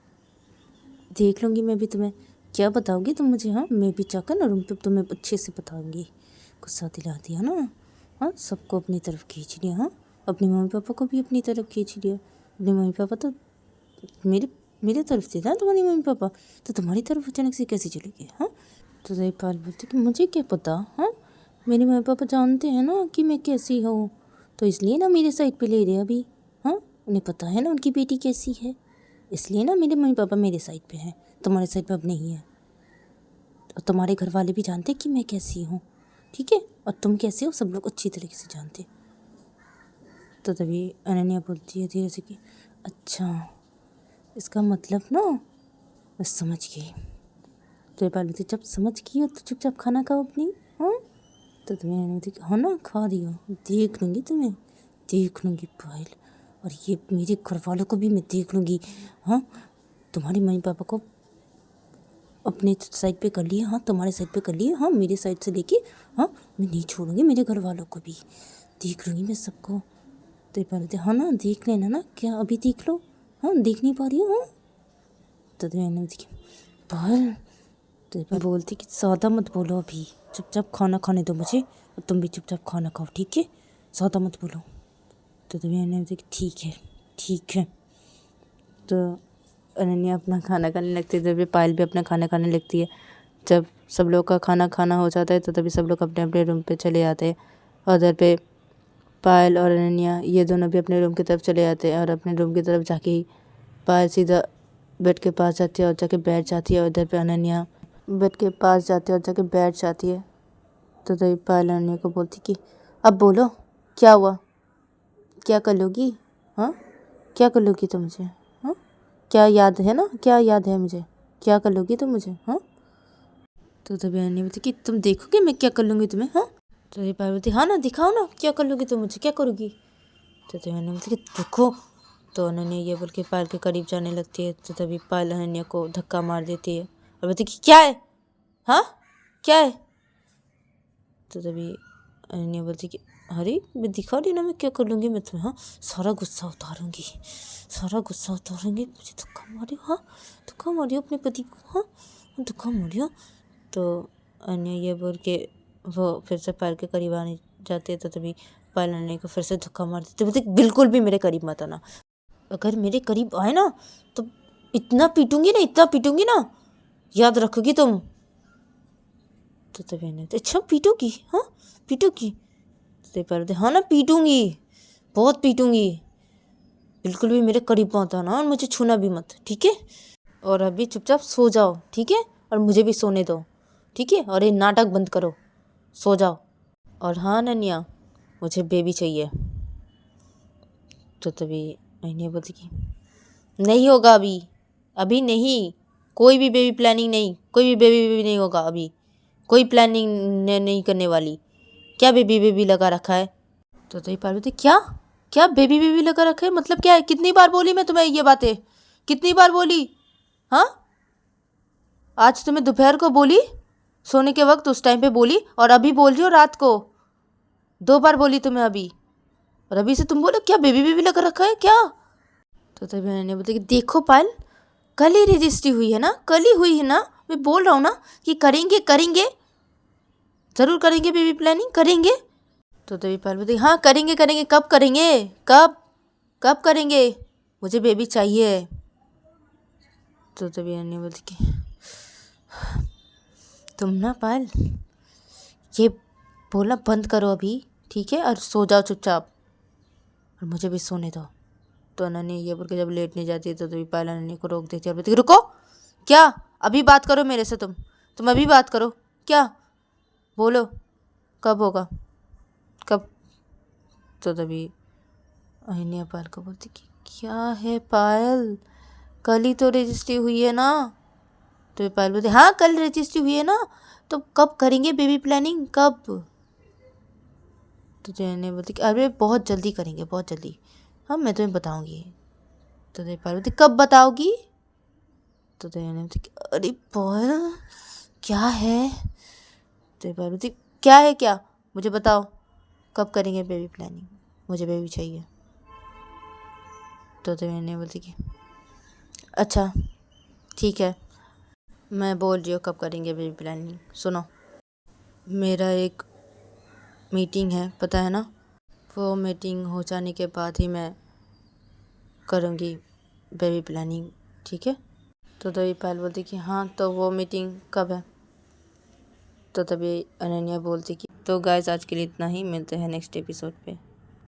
देख लूँगी मैं भी तुम्हें, क्या बताओगी तुम मुझे, हाँ, मैं भी जाकर ना रूम पे तुम्हें अच्छे से बताऊँगी। गुस्सा दिला दिया ना, हाँ, सबको अपनी तरफ खींच लिया, हाँ, अपने मम्मी पापा को भी अपनी तरफ खींच लिया। अपने मम्मी पापा तो मेरे तरफ से था, तुम्हारी मम्मी पापा तो तुम्हारी तरफ अचानक से कैसे चले गए, हाँ। तो जयपाल बोलती कि मुझे क्या पता, हाँ, मेरे मम्मी पापा जानते हैं ना कि मैं कैसी हूँ, तो इसलिए ना मेरे साइड पे ले रहे अभी, हाँ, उन्हें पता है ना उनकी बेटी कैसी है, इसलिए ना मेरे मम्मी पापा मेरे साइड पे हैं, तुम्हारे साइड पे अब नहीं है। और तुम्हारे घर वाले भी जानते कि मैं कैसी हूँ, ठीक है, और तुम कैसे हो सब लोग अच्छी तरीके से जानते। तो तभी अनन्या बोलती है धीरे से कि अच्छा इसका मतलब ना मैं समझ गई। तो ये बोलती जब समझ गई हो तो चुपचाप खाना खाओ अपनी, हाँ। तो तुम्हें अनन्या बोलती हाँ ना खा रही हो, देख लूँगी तुम्हें, देख लूँगी पायल, और ये मेरे घर वालों को भी मैं देख लूँगी, हाँ, तुम्हारे मम्मी पापा को अपने साइड पे कर लिए, हाँ, तुम्हारे साइड पे कर लिए, हाँ, मेरे साइड से लेके, हाँ, मैं नहीं छोड़ूंगी मेरे घर वालों को भी, देख लूँगी मैं सबको। तो ये बोलते हाँ ना देख लेना ना, क्या अभी देख लो, हाँ, देख नहीं पा रही हो, हाँ। तो मैंने देखी पायल, तो बोलती कि ज़्यादा मत बोलो अभी, चुपचाप खाना खाने दो मुझे, और तुम भी चुपचाप खाना खाओ, ठीक है, ज़्यादा मत बोलो। तो मैंने देखी ठीक है। तो अनन्या अपना खाना खाने लगती है, तभी पायल भी अपना खाना खाने लगती है। जब सब लोग का खाना खाना हो जाता है तो तभी सब लोग अपने अपने रूम पे चले जाते हैं, और उधर पे पायल और अनन्या ये दोनों भी अपने रूम की तरफ चले जाते हैं। और अपने रूम की तरफ जाके ही पायल सीधा बेड के पास जाती है और जाके बैठ जाती है, और उधर पे अनन्या बेड के पास जाती है और जाके बैठ जाती है। तो तभी पायल अनन्या को बोलती कि अब बोलो क्या हुआ, क्या कर लोगी, हाँ, क्या कर लोगी तुम मुझे, हाँ, क्या याद है ना, क्या याद है मुझे, क्या कर लोगी तुम मुझे, हाँ। तो तभी अनन्या बोलती कि तुम देखोगे मैं क्या कर लूँगी तुम्हें, हाँ। तो ये पायल बोलती हाँ ना दिखाओ ना, क्या कर लोगी तुम मुझे, क्या करोगी। तो अनन्या बोलती कि देखो। तो अनन्या ये बोल के पायल के करीब जाने लगती है। तो तभी पायल अनन्या को धक्का मार देती है और बोलती कि क्या है, हाँ, क्या है। तो तभी अनन्या बोलती कि अरे मैं दिखा रही ना मैं क्या कर लूँगी मैं तुम्हें, हाँ, सारा गुस्सा उतारूँगी, मुझे धक्का मारी, हाँ, धक्का मारी अपने पति को, हाँ, धक्का मारी, हाँ। तो अनन्या ये बोल के वो फिर से पायल के करीब आने जाते हैं। तो तभी पायल अनन्या को फिर से धक्का मार देते, बोलते बिल्कुल भी मेरे करीब मत आना, अगर मेरे करीब आए ना तो इतना पीटूंगी ना, याद रखोगी तुम। तो तभी अनन्या अच्छा पीटोगी, हाँ, पीटोगी। तो पायल हाँ ना पीटूंगी, बहुत पीटूंगी, बिल्कुल भी मेरे करीब मत आना और मुझे छूना भी मत, ठीक है, और अभी चुपचाप सो जाओ, ठीक है, और मुझे भी सोने दो, ठीक है, और ये नाटक बंद करो, सो जाओ। और हाँ अनन्या मुझे बेबी चाहिए। तो तभी अनन्या बोलती कि नहीं होगा अभी, अभी नहीं, कोई भी बेबी प्लानिंग नहीं, कोई भी बेबी नहीं होगा अभी, कोई प्लानिंग नहीं करने वाली। क्या बेबी बेबी लगा रखा है? तो तभी पार्वती क्या क्या बेबी बेबी लगा रखा है, मतलब क्या है? कितनी बार बोली मैं तुम्हें ये बातें, कितनी बार बोली? हाँ, आज तुम्हें दोपहर को बोली, सोने के वक्त उस टाइम पे बोली, और अभी बोल रही हो रात को। 2 बार बोली तुम्हें अभी, और अभी से तुम बोलो क्या बेबी बेबी लगा रखा है क्या? तो तभी मैंने बोला कि देखो पायल, कल ही रजिस्ट्री हुई है ना, कल ही हुई है ना, मैं बोल रहा हूँ ना कि करेंगे करेंगे, ज़रूर करेंगे बेबी प्लानिंग, करेंगे। तो तभी पायल बोलती हाँ करेंगे करेंगे, कब करेंगे, कब कब करेंगे, मुझे बेबी चाहिए। तो तभी अन्य बोलती कि तुम ना पायल ये बोलना बंद करो अभी, ठीक है, और सो जाओ चुपचाप, और मुझे भी सोने दो। तो अनन्या ये बोल के जब लेटने जाती है तो तभी पायल अनन्या को रोक देती है और बोलती है रुको, क्या अभी बात करो मेरे से, तुम अभी बात करो, क्या बोलो, कब होगा, कब? तो तभी अहिल्या पायल को बोलती कि क्या है पायल, कल ही तो रजिस्ट्री हुई है ना। तो पायल बोलती हाँ कल रजिस्ट्री हुई है ना, तो कब करेंगे बेबी प्लानिंग, कब? तो जयने बोलती कि अरे बहुत जल्दी करेंगे, बहुत जल्दी, हाँ मैं तुम्हें बताऊंगी। तो पायल बोलती कब बताओगी? तो जयने बोलती कि अरे पायल क्या है? तो पायल बोलती क्या है क्या, मुझे बताओ, कब करेंगे बेबी प्लानिंग, मुझे बेबी चाहिए। तो जयने बोलती कि अच्छा ठीक है, मैं बोल रही हूँ कब करेंगे बेबी प्लानिंग, सुनो, मेरा एक मीटिंग है पता है ना, वो मीटिंग हो जाने के बाद ही मैं करूँगी बेबी प्लानिंग, ठीक है? तो तभी पायल बोलती कि हाँ तो वो मीटिंग कब है? तो तभी अनन्या बोलती कि तो गाइस आज के लिए इतना ही, मिलते हैं नेक्स्ट एपिसोड पे।